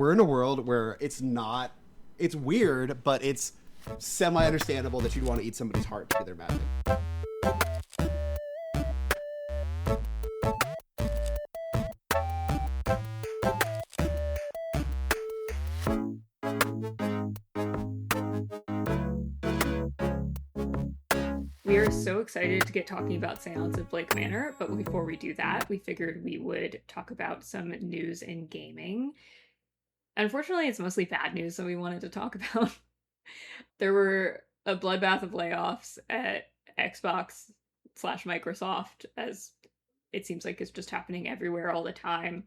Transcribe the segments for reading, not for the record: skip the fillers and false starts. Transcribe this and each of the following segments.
We're in a world where it's weird, but it's semi understandable that you'd want to eat somebody's heart to be their magic. We are so excited to get talking about Séance of Blake Manor, but before we do that, we figured we would talk about some news in gaming. Unfortunately, it's mostly bad news that we wanted to talk about. There were a bloodbath of layoffs at Xbox slash Microsoft, as it seems like it's just happening everywhere all the time.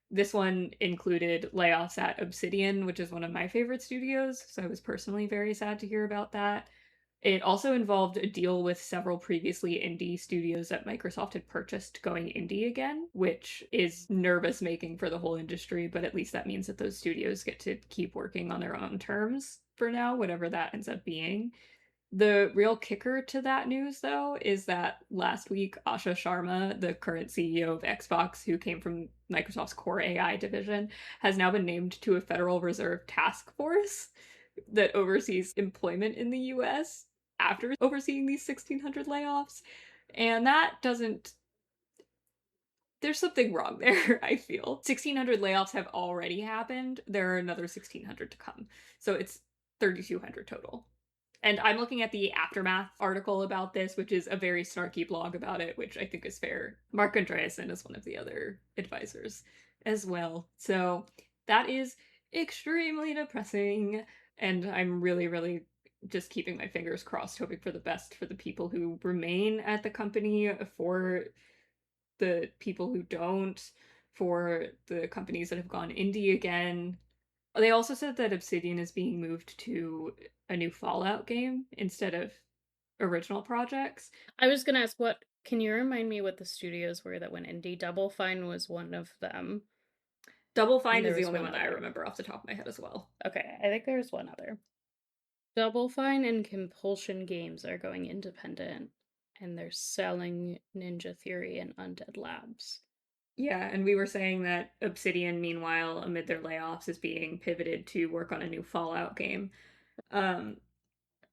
This one included layoffs at Obsidian, which is one of my favorite studios, so I was personally very sad to hear about that. It also involved a deal with several previously indie studios that Microsoft had purchased going indie again, which is nervous making for the whole industry, but at least that means that those studios get to keep working on their own terms for now, whatever that ends up being. The real kicker to that news, though, is that last week, Asha Sharma, the current CEO of Xbox, who came from Microsoft's core AI division, has now been named to a Federal Reserve task force that oversees employment in the US after overseeing these 1,600 layoffs. And that doesn't. There's something wrong there, I feel. 1,600 layoffs have already happened. There are another 1,600 to come. So it's 3,200 total. And I'm looking at the Aftermath article about this, which is a very snarky blog about it, which I think is fair. Mark Andreessen is one of the other advisors as well. So that is extremely depressing. And I'm really, really just keeping my fingers crossed, hoping for the best for the people who remain at the company, for the people who don't, for the companies that have gone indie again. They also said that Obsidian is being moved to a new Fallout game instead of original projects. I was gonna ask, what can you remind me what the studios were that went indie? Double Fine was one of them. Double Fine There is the was only one one that I other. remember off the top of my head as well. Okay, I think there's one other. Double Fine and Compulsion Games are going independent, and they're selling Ninja Theory and Undead Labs. Yeah, and we were saying that Obsidian, meanwhile, amid their layoffs, is being pivoted to work on a new Fallout game. Um,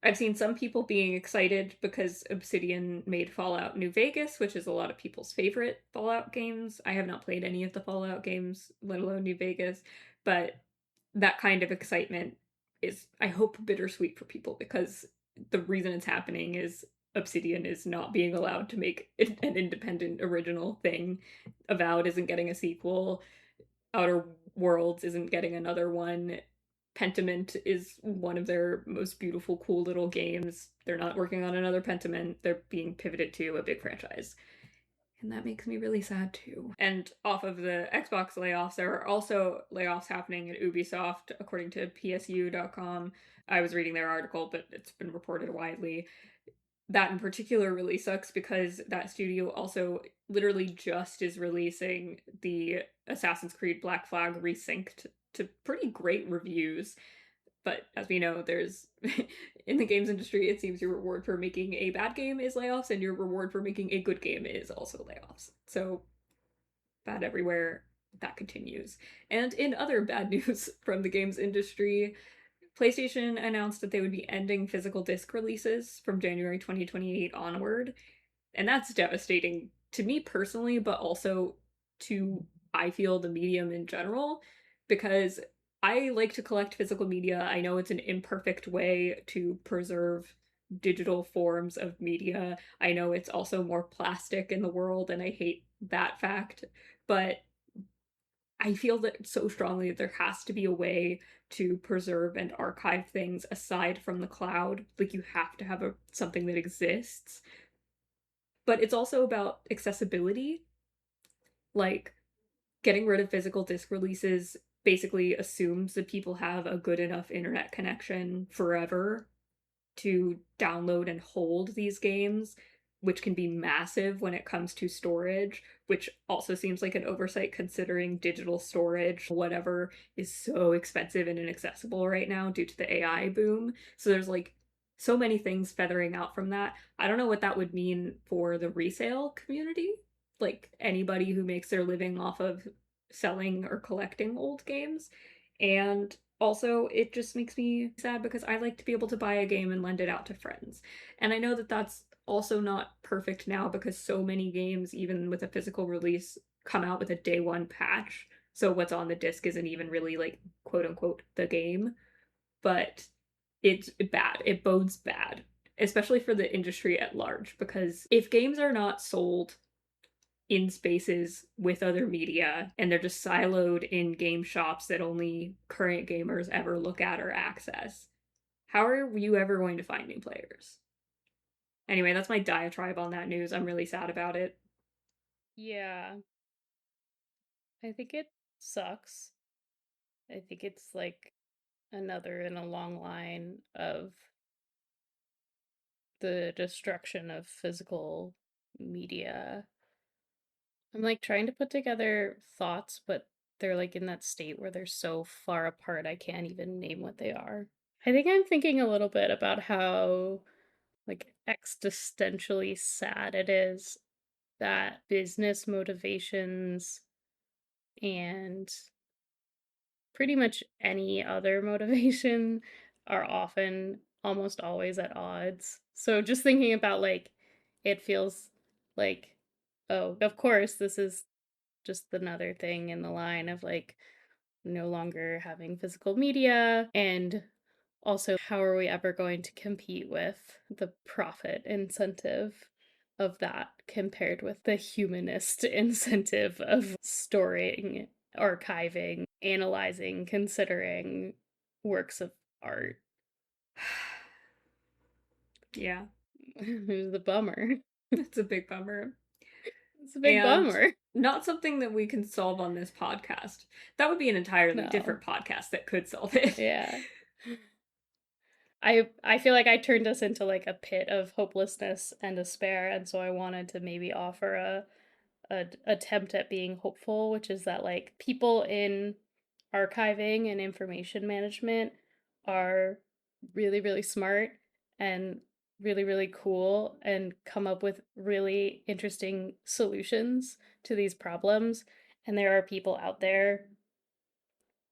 I've seen some people being excited because Obsidian made Fallout New Vegas, which is a lot of people's favorite Fallout games. I have not played any of the Fallout games, let alone New Vegas, but that kind of excitement is, I hope, bittersweet for people because the reason it's happening is Obsidian is not being allowed to make an independent original thing. Avowed isn't getting a sequel. Outer Worlds isn't getting another one. Pentiment is one of their most beautiful, cool little games. They're not working on another Pentiment. They're being pivoted to a big franchise. And that makes me really sad too. And off of the Xbox layoffs, there are also layoffs happening at Ubisoft, according to PSU.com. I was reading their article, but it's been reported widely. That in particular really sucks because that studio also literally just is releasing the Assassin's Creed Black Flag resynced to pretty great reviews. But as we know, there's in the games industry, it seems your reward for making a bad game is layoffs, and your reward for making a good game is also layoffs. So bad everywhere, that continues. And in other bad news from the games industry, PlayStation announced that they would be ending physical disc releases from January 2028 onward. And that's devastating to me personally, but also to, I feel, the medium in general, because I like to collect physical media. I know it's an imperfect way to preserve digital forms of media. I know it's also more plastic in the world, and I hate that fact. But I feel that so strongly that there has to be a way to preserve and archive things aside from the cloud. Like you have to have something that exists. But it's also about accessibility. Like getting rid of physical disc releases basically assumes that people have a good enough internet connection forever to download and hold these games, which can be massive when it comes to storage, which also seems like an oversight considering digital storage, whatever, is so expensive and inaccessible right now due to the AI boom. So there's like so many things feathering out from that. I don't know what that would mean for the resale community, like anybody who makes their living off of selling or collecting old games. And also, it just makes me sad because I like to be able to buy a game and lend it out to friends. And I know that that's also not perfect now because so many games, even with a physical release, come out with a day one patch. So what's on the disc isn't even really like quote unquote the game. But it's bad. It bodes bad, especially for the industry at large, because if games are not sold in spaces with other media and they're just siloed in game shops that only current gamers ever look at or access, how are you ever going to find new players? Anyway, that's my diatribe on that news. I'm really sad about it. Yeah. I think it sucks. I think it's like another in a long line of the destruction of physical media. I'm like trying to put together thoughts, but they're like in that state where they're so far apart I can't even name what they are. I think I'm thinking a little bit about how like existentially sad it is that business motivations and pretty much any other motivation are often almost always at odds. So just thinking about like it feels like, oh, of course this is just another thing in the line of like no longer having physical media. And also, how are we ever going to compete with the profit incentive of that compared with the humanist incentive of storing, archiving, analyzing, considering works of art? Yeah, It's a bummer. it's a big bummer. It's a big And bummer. not something that we can solve on this podcast. That would be an entirely No. different podcast that could solve it. Yeah. I feel like I turned us into like a pit of hopelessness and despair, and so I wanted to maybe offer a attempt at being hopeful, which is that like people in archiving and information management are really really smart and really really cool and come up with really interesting solutions to these problems, and there are people out there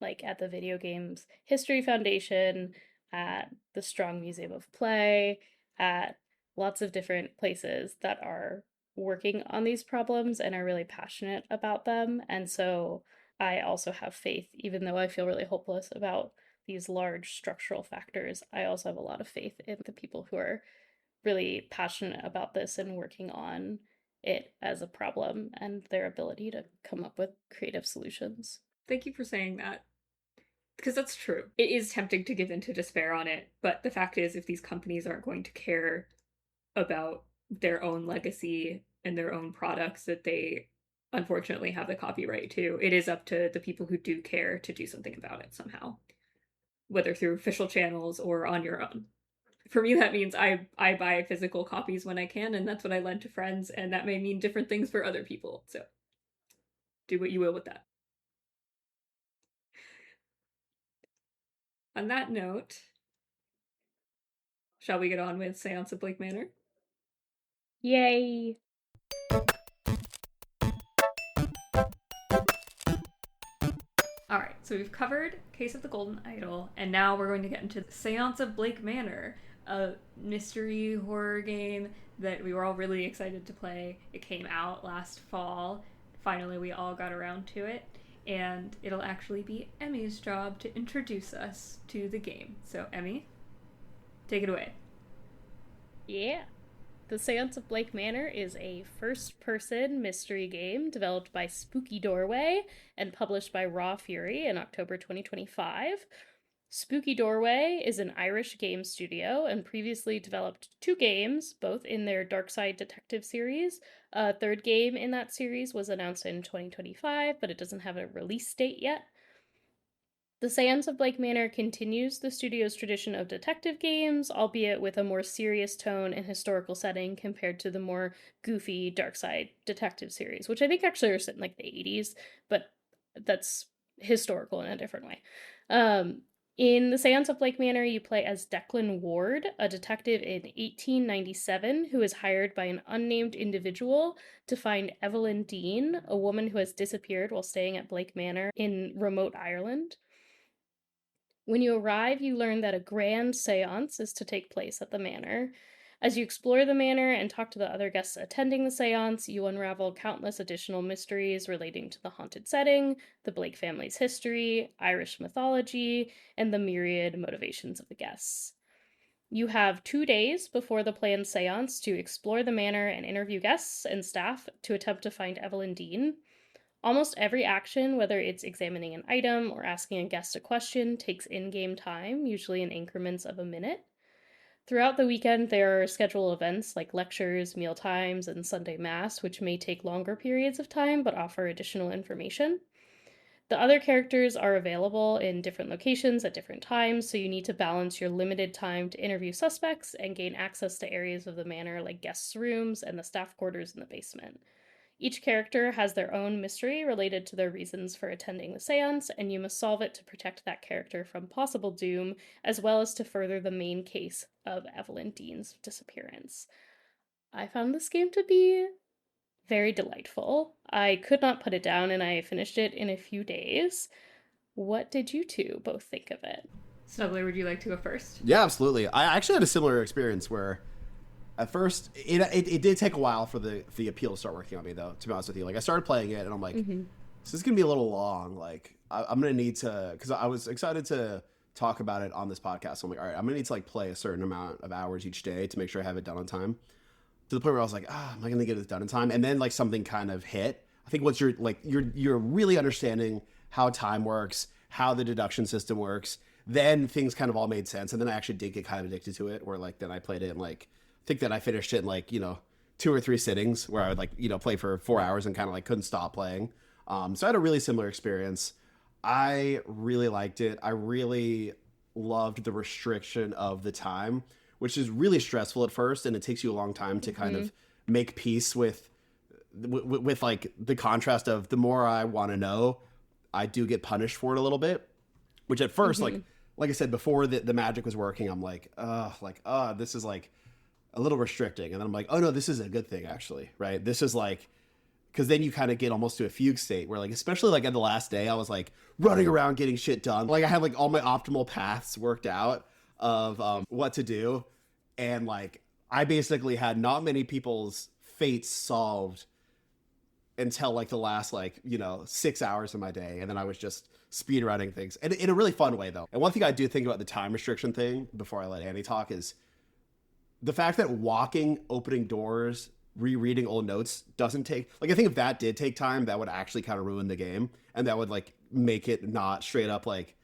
like at the Video Games History Foundation, at the Strong Museum of Play, at lots of different places that are working on these problems and are really passionate about them. And so I also have faith, even though I feel really hopeless about these large structural factors. I also have a lot of faith in the people who are really passionate about this and working on it as a problem and their ability to come up with creative solutions. Thank you for saying that. Because that's true. It is tempting to give into despair on it, but the fact is, if these companies aren't going to care about their own legacy and their own products that they unfortunately have the copyright to, it is up to the people who do care to do something about it somehow, whether through official channels or on your own. For me, that means I buy physical copies when I can, and that's what I lend to friends, and that may mean different things for other people. So do what you will with that. On that note, shall we get on with Séance of Blake Manor? Yay! All right, so we've covered Case of the Golden Idol, and now we're going to get into Séance of Blake Manor, a mystery horror game that we were all really excited to play. It came out last fall. Finally, we all got around to it, and it'll actually be Emmi's job to introduce us to the game. So, Emmi, take it away. Yeah. The Séance of Blake Manor is a first person mystery game developed by Spooky Doorway and published by Raw Fury in October 2025. Spooky Doorway is an Irish game studio and previously developed two games, both in their Darkside Detective series. A third game in that series was announced in 2025, but it doesn't have a release date yet. The Séance of Blake Manor continues the studio's tradition of detective games, albeit with a more serious tone and historical setting compared to the more goofy Darkside Detective series, which I think actually are set in like the 80s, but that's historical in a different way. In The Séance of Blake Manor, you play as Declan Ward, a detective in 1897 who is hired by an unnamed individual to find Evelyn Dean, a woman who has disappeared while staying at Blake Manor in remote Ireland. When you arrive, you learn that a grand séance is to take place at the manor. As you explore the manor and talk to the other guests attending the séance, you unravel countless additional mysteries relating to the haunted setting, the Blake family's history, Irish mythology, and the myriad motivations of the guests. You have 2 days before the planned séance to explore the manor and interview guests and staff to attempt to find Evelyn Dean. Almost every action, whether it's examining an item or asking a guest a question, takes in game time, usually in increments of a minute. Throughout the weekend, there are scheduled events like lectures, meal times, and Sunday Mass, which may take longer periods of time but offer additional information. The other characters are available in different locations at different times, so you need to balance your limited time to interview suspects and gain access to areas of the manor like guests' rooms and the staff quarters in the basement. Each character has their own mystery related to their reasons for attending the seance, and you must solve it to protect that character from possible doom, as well as to further the main case of Evelyn Dean's disappearance. I found this game to be very delightful. I could not put it down, and I finished it in a few days. What did you two both think of it? Snuggler, would you like to go first? Yeah, absolutely. I actually had a similar experience where at first it did take a while for the appeal to start working on me, though, to be honest with you. Like, I started playing it and I'm like, this is gonna be a little long. Like, I'm gonna need to, because I was excited to talk about it on this podcast, so I'm like, all right, I'm gonna need to like play a certain amount of hours each day to make sure I have it done on time, to the point where I was like, am I gonna get it done in time? And then like something kind of hit. I think once you're really understanding how time works, how the deduction system works, then things kind of all made sense. And then I actually did get kind of addicted to it, where like then I played it in like, I think that I finished it in like, 2 or 3 sittings, where I would like, play for 4 hours and kind of like couldn't stop playing. So I had a really similar experience. I really liked it. I really loved the restriction of the time, which is really stressful at first, and it takes you a long time to kind of make peace with like the contrast of the more I want to know, I do get punished for it a little bit. Which at first, like I said before, the magic was working, I'm like, this is like a little restricting. And then I'm like, oh no, this is a good thing actually, right? This is like, because then you kind of get almost to a fugue state where like, especially like at the last day, I was like running around getting shit done. Like I had like all my optimal paths worked out of what to do. And like, I basically had not many people's fates solved until like the last 6 hours of my day. And then I was just speed running things, and in a really fun way though. And one thing I do think about the time restriction thing before I let Annie talk is the fact that walking, opening doors, rereading old notes doesn't take, like, I think if that did take time, that would actually kind of ruin the game, and that would like make it not straight up like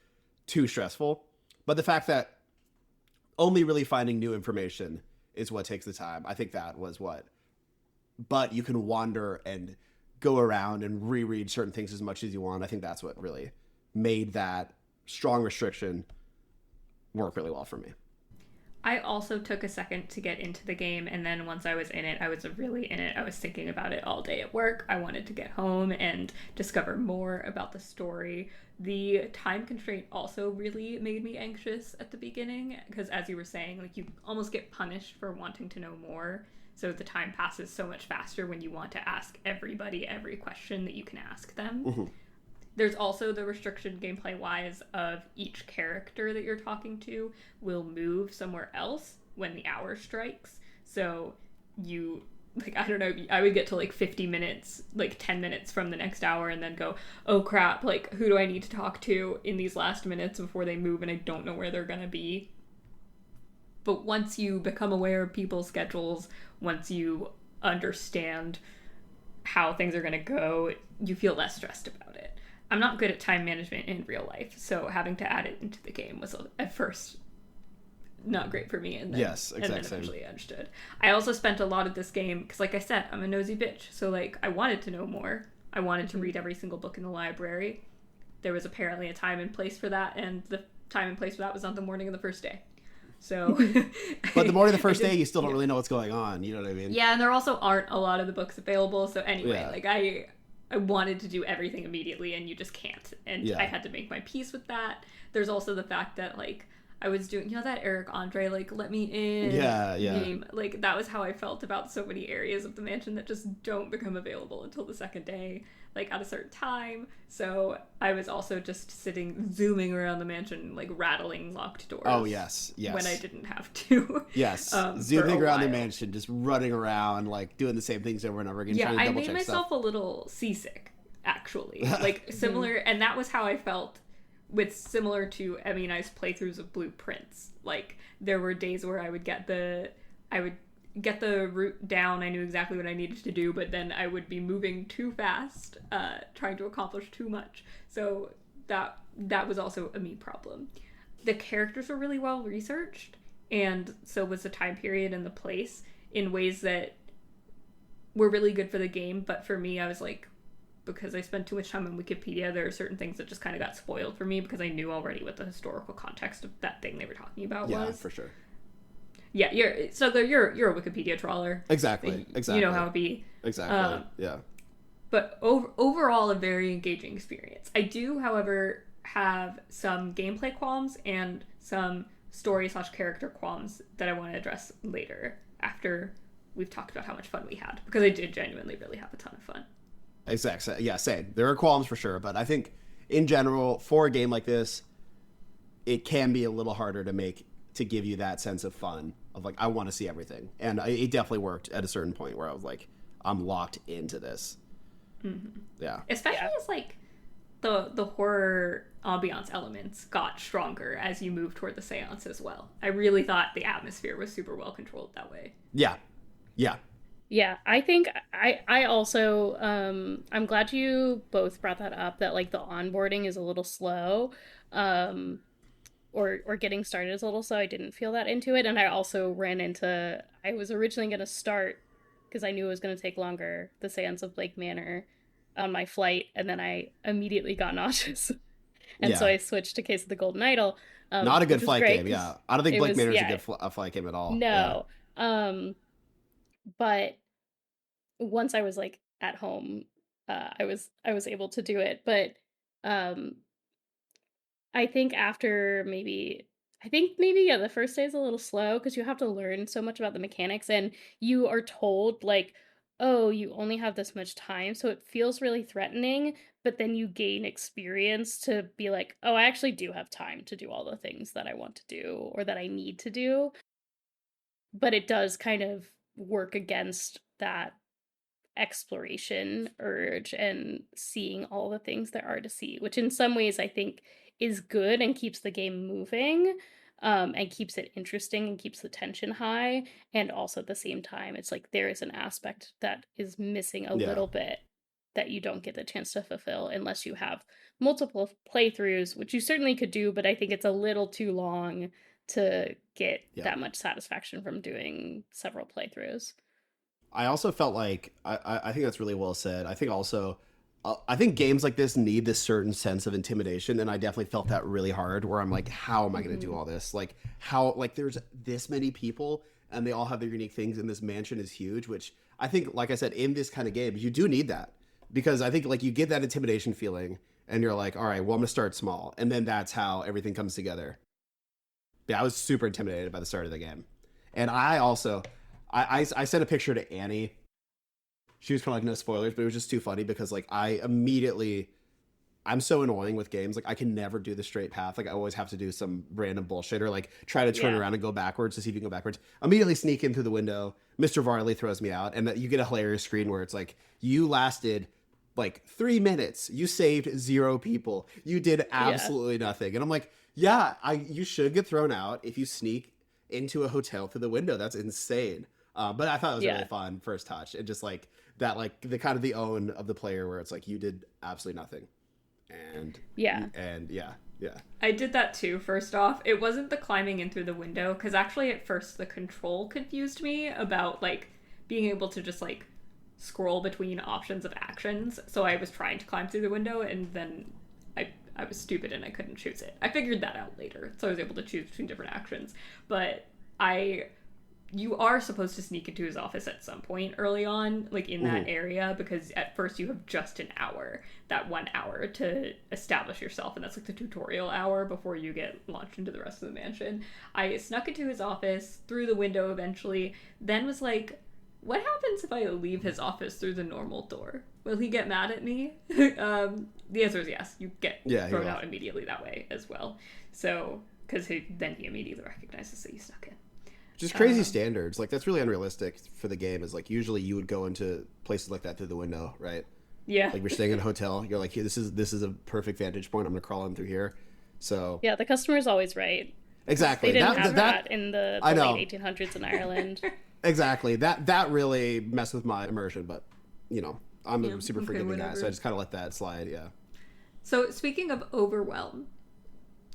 too stressful. But the fact that only really finding new information is what takes the time, I think that was what. But you can wander and go around and reread certain things as much as you want. I think that's what really made that strong restriction work really well for me. I also took a second to get into the game, and then once I was in it, I was really in it. I was thinking about it all day at work. I wanted to get home and discover more about the story. The time constraint also really made me anxious at the beginning, because as you were saying, like, you almost get punished for wanting to know more. So the time passes so much faster when you want to ask everybody every question that you can ask them. There's also the restriction gameplay-wise of each character that you're talking to will move somewhere else when the hour strikes. So you, like, I don't know, I would get to like 50 minutes, like 10 minutes from the next hour, and then go, oh crap, like, who do I need to talk to in these last minutes before they move, and I don't know where they're gonna be. But once you become aware of people's schedules, once you understand how things are gonna go, you feel less stressed about it. I'm not good at time management in real life, so having to add it into the game was at first not great for me, and then, and then eventually I understood. I also spent a lot of this game, because like I said, I'm a nosy bitch, so like I wanted to know more. I wanted to read every single book in the library. There was apparently a time and place for that, and the time and place for that was on the morning of the first day. So, but the morning of the first day, you still don't really know what's going on. You know what I mean? Yeah, and there also aren't a lot of the books available. So anyway, like I wanted to do everything immediately, and you just can't. And I had to make my peace with that. There's also the fact that like I was doing, that Eric Andre, like, let me in game. Like, that was how I felt about so many areas of the mansion that just don't become available until the second day. like at a certain time. So I was also just zooming around the mansion, like rattling locked doors. Oh, yes. When I didn't have to. Yes. Zooming around the mansion, just running around, like doing the same things over and over again. Yeah, trying to I double made check myself stuff. a little seasick, actually. Like similar, and that was how I felt with similar to Emmy and I's playthroughs of Blueprints. Like there were days where I would get the route down. I knew exactly what I needed to do, but then I would be moving too fast, trying to accomplish too much. So that was also a me problem. The characters were really well researched, and so was the time period and the place in ways that were really good for the game. But for me, I was like, because I spent too much time on Wikipedia, there are certain things that just kind of got spoiled for me because I knew already what the historical context of that thing they were talking about was. Yeah, for sure. Yeah, you're a Wikipedia trawler. Exactly. You know how it be. Exactly. Yeah. But overall, a very engaging experience. I do, however, have some gameplay qualms and some story/character qualms that I want to address later after we've talked about how much fun we had, because I did genuinely really have a ton of fun. Exactly. Yeah, same. There are qualms for sure, but I think in general, for a game like this, it can be a little harder to give you that sense of fun of like, I want to see everything. And it definitely worked at a certain point where I was like, I'm locked into this. Mm-hmm. Yeah. Especially as like the horror ambiance elements got stronger as you move toward the seance as well. I really thought the atmosphere was super well controlled that way. Yeah. Yeah. Yeah, I think I also I'm glad you both brought that up, that like the onboarding is a little slow, or getting started is a little slow. I didn't feel that into it, and I also ran into, I was originally going to start because I knew it was going to take longer, the Séance of Blake Manor on my flight, and then I immediately got nauseous, and so I switched to Case of the Golden Idol. Not a good which was flight great game. Yeah, I don't think Blake Manor is a good flight game at all. No. Yeah. But once I was like at home, I was able to do it. But I think maybe the first day is a little slow because you have to learn so much about the mechanics, and you are told like, oh, you only have this much time, so it feels really threatening, but then you gain experience to be like, oh, I actually do have time to do all the things that I want to do or that I need to do. But it does kind of work against that exploration urge and seeing all the things there are to see, which in some ways I think is good and keeps the game moving, and keeps it interesting and keeps the tension high. And also at the same time, it's like there is an aspect that is missing a little bit that you don't get the chance to fulfill unless you have multiple playthroughs, which you certainly could do, but I think it's a little too long to get that much satisfaction from doing several playthroughs. I also felt like I think that's really well said. I think also I think games like this need this certain sense of intimidation, and I definitely felt that really hard. Where I'm like, how am I going to do all this? Like there's this many people, and they all have their unique things, and this mansion is huge. Which I think, like I said, in this kind of game, you do need that, because I think like you get that intimidation feeling, and you're like, all right, well, I'm gonna start small, and then that's how everything comes together. Yeah, I was super intimidated by the start of the game, and I also. I sent a picture to Annie. She was kind of like, no spoilers, but it was just too funny because like I'm so annoying with games. Like I can never do the straight path. Like I always have to do some random bullshit or like try to turn around and go backwards to see if you can go backwards. Immediately sneak in through the window. Mr. Varley throws me out, and you get a hilarious screen where it's like, you lasted like 3 minutes. You saved 0 people. You did absolutely nothing. And I'm like, you should get thrown out if you sneak into a hotel through the window. That's insane. But I thought it was a really fun first touch, and just like that, like the kind of the own of the player where it's like you did absolutely nothing, and I did that too. First off, it wasn't the climbing in through the window, because actually at first the control confused me about like being able to just like scroll between options of actions. So I was trying to climb through the window, and then I was stupid and I couldn't choose it. I figured that out later, so I was able to choose between different actions. But you are supposed to sneak into his office at some point early on, like in that area, because at first you have just an hour, that 1 hour to establish yourself, and that's like the tutorial hour before you get launched into the rest of the mansion. I snuck into his office through the window eventually, then was like, what happens if I leave his office through the normal door? Will he get mad at me? The answer is yes. You get thrown out immediately that way as well. So, because then he immediately recognizes that you snuck in. Just crazy standards. Like, that's really unrealistic for the game. Is like, usually you would go into places like that through the window, right? Yeah. Like, you're staying in a hotel. You're like, hey, this is a perfect vantage point. I'm going to crawl in through here. So yeah, the customer's always right. Exactly. They didn't have that in the late 1800s in Ireland. Exactly. That really messed with my immersion, but, you know, I'm a super forgiving guy, so I just kind of let that slide, yeah. So, speaking of overwhelm,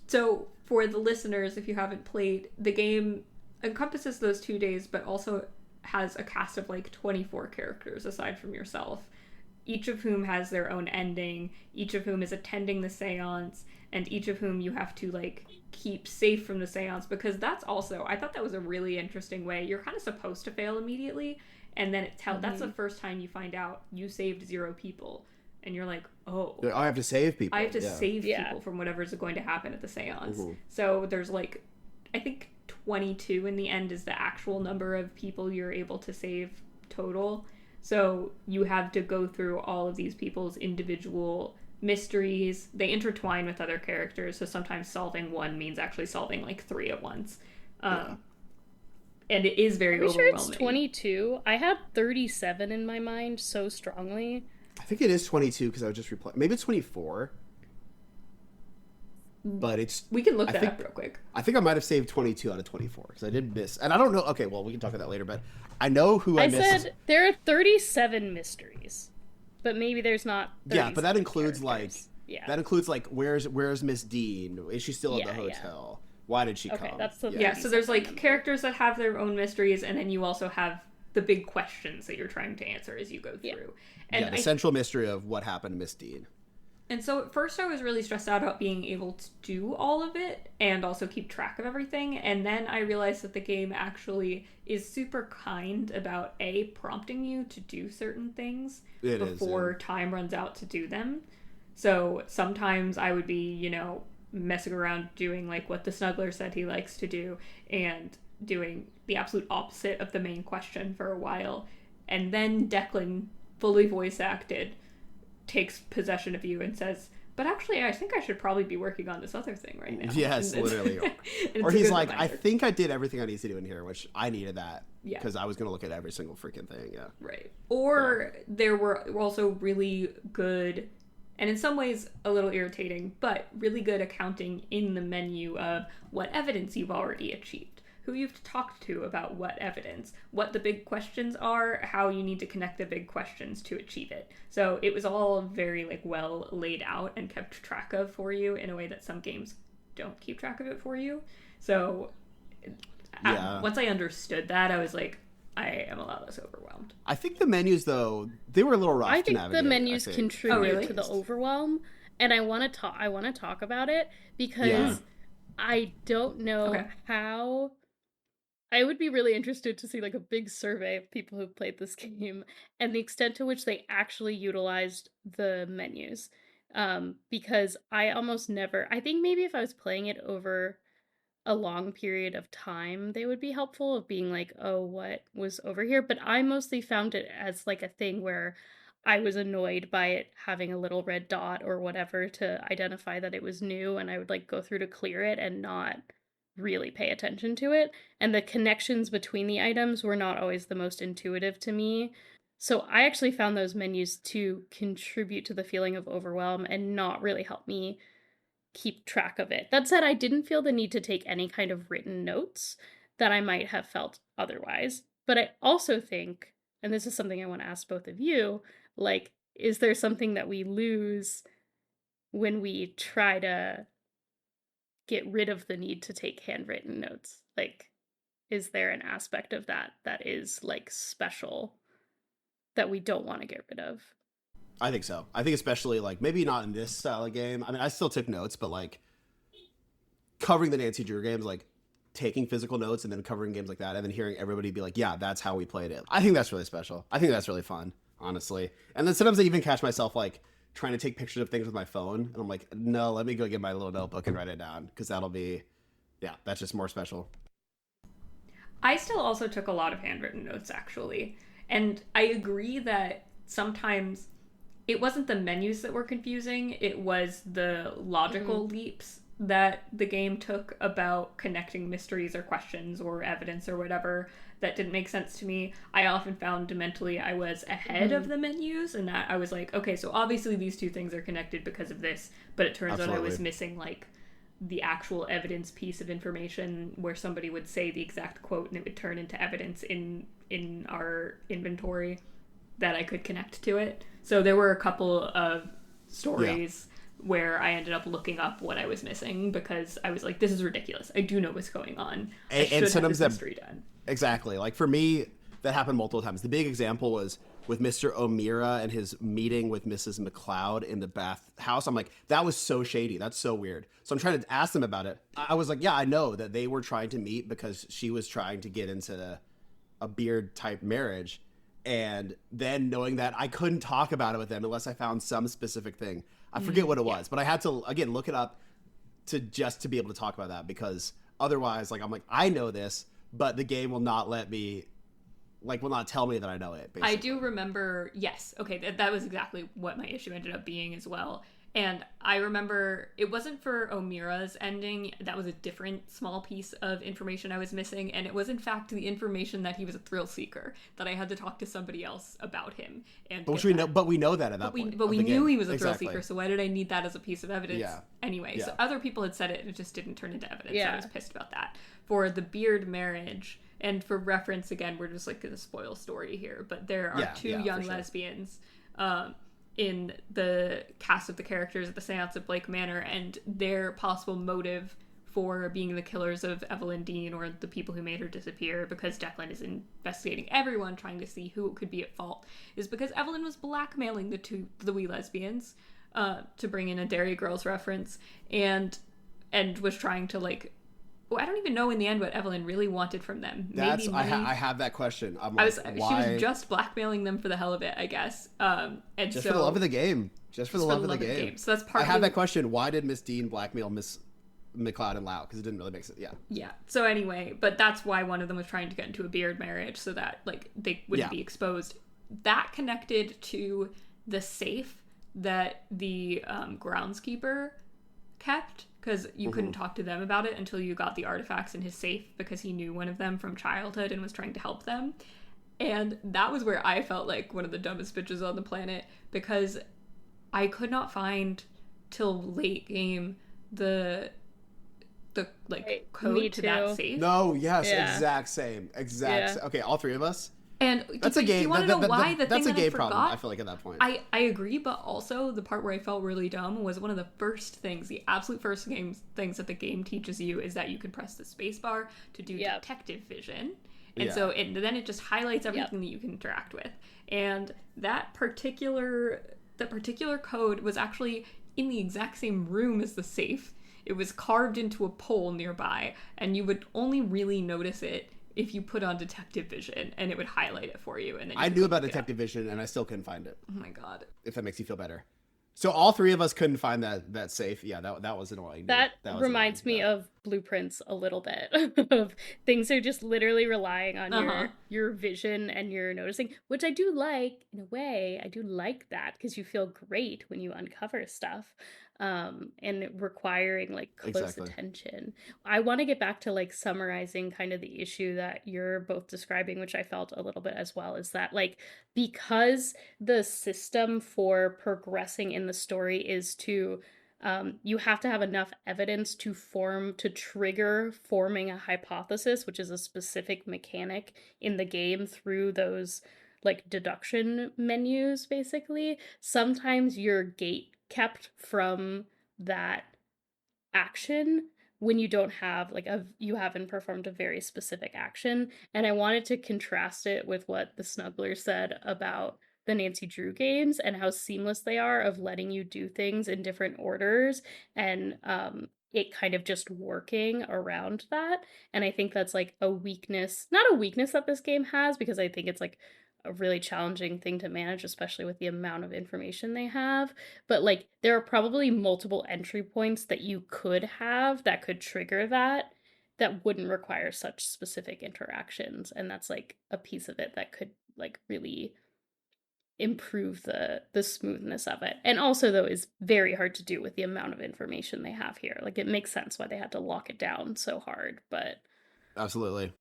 so for the listeners, if you haven't played, the game encompasses those 2 days, but also has a cast of like 24 characters aside from yourself, each of whom has their own ending, each of whom is attending the seance, and each of whom you have to like keep safe from the seance, because that's also, I thought that was a really interesting way. You're kind of supposed to fail immediately, and then that's the first time you find out you saved 0 people, and you're like, oh, I have to save people. I have to save people from whatever's going to happen at the seance. So there's like, I think 22 in the end is the actual number of people you're able to save total. So you have to go through all of these people's individual mysteries. They intertwine with other characters, so sometimes solving one means actually solving like 3 at once. And it is very overwhelming. Sure, it's 22. I had 37 in my mind so strongly. I think it is 22 because I was just replaying. Maybe it's 24. But it's... We can look that up real quick. I think I might have saved 22 out of 24 because I did miss... And I don't know... Okay, well, we can talk about that later, but I know who I missed. I said there are 37 mysteries, but maybe there's not 37 but that includes characters. That includes like where's Miss Dean? Is she still at the hotel? Why did she come? That's the so there's like characters that have their own mysteries, and then you also have the big questions that you're trying to answer as you go through. And the central mystery of what happened to Miss Dean. And so at first I was really stressed out about being able to do all of it and also keep track of everything. And then I realized that the game actually is super kind about prompting you to do certain things before time runs out to do them. So sometimes I would be, messing around doing like what the Snuggler said he likes to do and doing the absolute opposite of the main question for a while. And then Declan, fully voice acted, takes possession of you and says, but actually I think I should probably be working on this other thing right now. Yes, literally. Or he's like, reminder. I think I did everything I need to do in here, which I needed that because I was going to look at every single freaking thing. Right. Or there were also really good, and in some ways a little irritating, but really good accounting in the menu of what evidence you've already achieved, who you've talked to about what evidence, what the big questions are, how you need to connect the big questions to achieve it. So it was all very well laid out and kept track of for you in a way that some games don't keep track of it for you. So once I understood that, I was like, I am a lot less overwhelmed. I think the menus, though, they were a little rough to navigate. I think the menus contribute to the overwhelm, and I want to talk about it because I don't know how... I would be really interested to see a big survey of people who've played this game and the extent to which they actually utilized the menus. Because I almost never... I think maybe if I was playing it over a long period of time, they would be helpful of being like, oh, what was over here? But I mostly found it as a thing where I was annoyed by it having a little red dot or whatever to identify that it was new, and I would go through to clear it and not really pay attention to it. And the connections between the items were not always the most intuitive to me. So I actually found those menus to contribute to the feeling of overwhelm and not really help me keep track of it. That said, I didn't feel the need to take any kind of written notes that I might have felt otherwise. But I also think, and this is something I want to ask both of you, is there something that we lose when we try to get rid of the need to take handwritten notes? Is there an aspect of that is special that we don't want to get rid of? I think so. I think especially maybe not in this style of game. I mean, I still took notes, but covering the Nancy Drew games, taking physical notes and then covering games like that and then hearing everybody be like, yeah, that's how we played it. I think that's really special. I think that's really fun, honestly. And then sometimes I even catch myself trying to take pictures of things with my phone, and I'm like, no, let me go get my little notebook and write it down, because that'll be, that's just more special. I still also took a lot of handwritten notes, actually. And I agree that sometimes it wasn't the menus that were confusing, it was the logical leaps that the game took about connecting mysteries or questions or evidence or whatever that didn't make sense to me. I often found mentally I was ahead of the menus, and that I was like, okay, so obviously these two things are connected because of this, but it turns out I was missing like the actual evidence piece of information where somebody would say the exact quote and it would turn into evidence in our inventory that I could connect to it. So there were a couple of stories where I ended up looking up what I was missing because I was like, this is ridiculous. I do know what's going on. I should have this mystery done. Exactly. Like for me, that happened multiple times. The big example was with Mr. O'Meara and his meeting with Mrs. McLeod in the bathhouse. I'm like, that was so shady. That's so weird. So I'm trying to ask them about it. I was like, yeah, I know that they were trying to meet because she was trying to get into a beard type marriage. And then knowing that I couldn't talk about it with them unless I found some specific thing. I forget what it was, but I had to, again, look it up to be able to talk about that, because otherwise, like, I'm like, I know this, but the game will not let me, like, will not tell me that I know it, basically. I do remember, yes, okay, that was exactly what my issue ended up being as well. And I remember it wasn't for O'Meara's ending. That was a different small piece of information I was missing. And it was, in fact, the information that he was a thrill seeker, that I had to talk to somebody else about him. And we know that at that point. But we knew he was a thrill seeker. So why did I need that as a piece of evidence? Yeah. Anyway, so other people had said it and it just didn't turn into evidence. Yeah. So I was pissed about that. For the beard marriage, and for reference, again, we're just like going to spoil story here, but there are two young lesbians in the cast of the characters at the Séance at Blake Manor, and their possible motive for being the killers of Evelyn Dean, or the people who made her disappear, because Declan is investigating everyone, trying to see who could be at fault, is because Evelyn was blackmailing the wee lesbians, to bring in a Derry Girls reference, and was trying to, like, well, I don't even know in the end what Evelyn really wanted from them. Maybe I have that question. I'm like, why? She was just blackmailing them for the hell of it, I guess. And just for the love of the game. Just for the love of the game. So that's part. I have that question. Why did Miss Dean blackmail Miss McLeod and Lau? Because it didn't really make sense. Yeah. Yeah. So anyway, but that's why one of them was trying to get into a beard marriage so that, like, they wouldn't be exposed. That connected to the safe that the groundskeeper kept, because you couldn't talk to them about it until you got the artifacts in his safe, because he knew one of them from childhood and was trying to help them. And that was where I felt like one of the dumbest bitches on the planet, because I could not find till late game the code to that safe. No, yes, exact same. Okay, all three of us. And that's a game. Do you want to know why the thing that I forgot? Problem, I feel like at that point. I agree, but also the part where I felt really dumb was one of the first things, the absolute first things that the game teaches you is that you can press the space bar to do detective vision. And so then it just highlights everything that you can interact with. And that particular code was actually in the exact same room as the safe. It was carved into a pole nearby, and you would only really notice it if you put on detective vision, and it would highlight it for you. And then I knew about detective vision, and I still couldn't find it. Oh my god! If that makes you feel better. So all three of us couldn't find that safe. Yeah, that was annoying. That reminds me of Blueprints a little bit. Of things are just literally relying on your vision and your noticing, which I do like in a way. I do like that because you feel great when you uncover stuff. And requiring like close attention. I want to get back to like summarizing kind of the issue that you're both describing, which I felt a little bit as well, is that like because the system for progressing in the story is to you have to have enough evidence to trigger forming a hypothesis, which is a specific mechanic in the game through those like deduction menus, basically. Sometimes your gate kept from that action when you don't have like you haven't performed a very specific action. And I wanted to contrast it with what the Snuggler said about the Nancy Drew games and how seamless they are of letting you do things in different orders and it kind of just working around that. And I think that's like a weakness, not a weakness that this game has, because I think it's like a really challenging thing to manage, especially with the amount of information they have. But like there are probably multiple entry points that you could have that could trigger that wouldn't require such specific interactions. And that's like a piece of it that could like really improve the smoothness of it. And also, though, is very hard to do with the amount of information they have here. Like, it makes sense why they had to lock it down so hard, but Absolutely.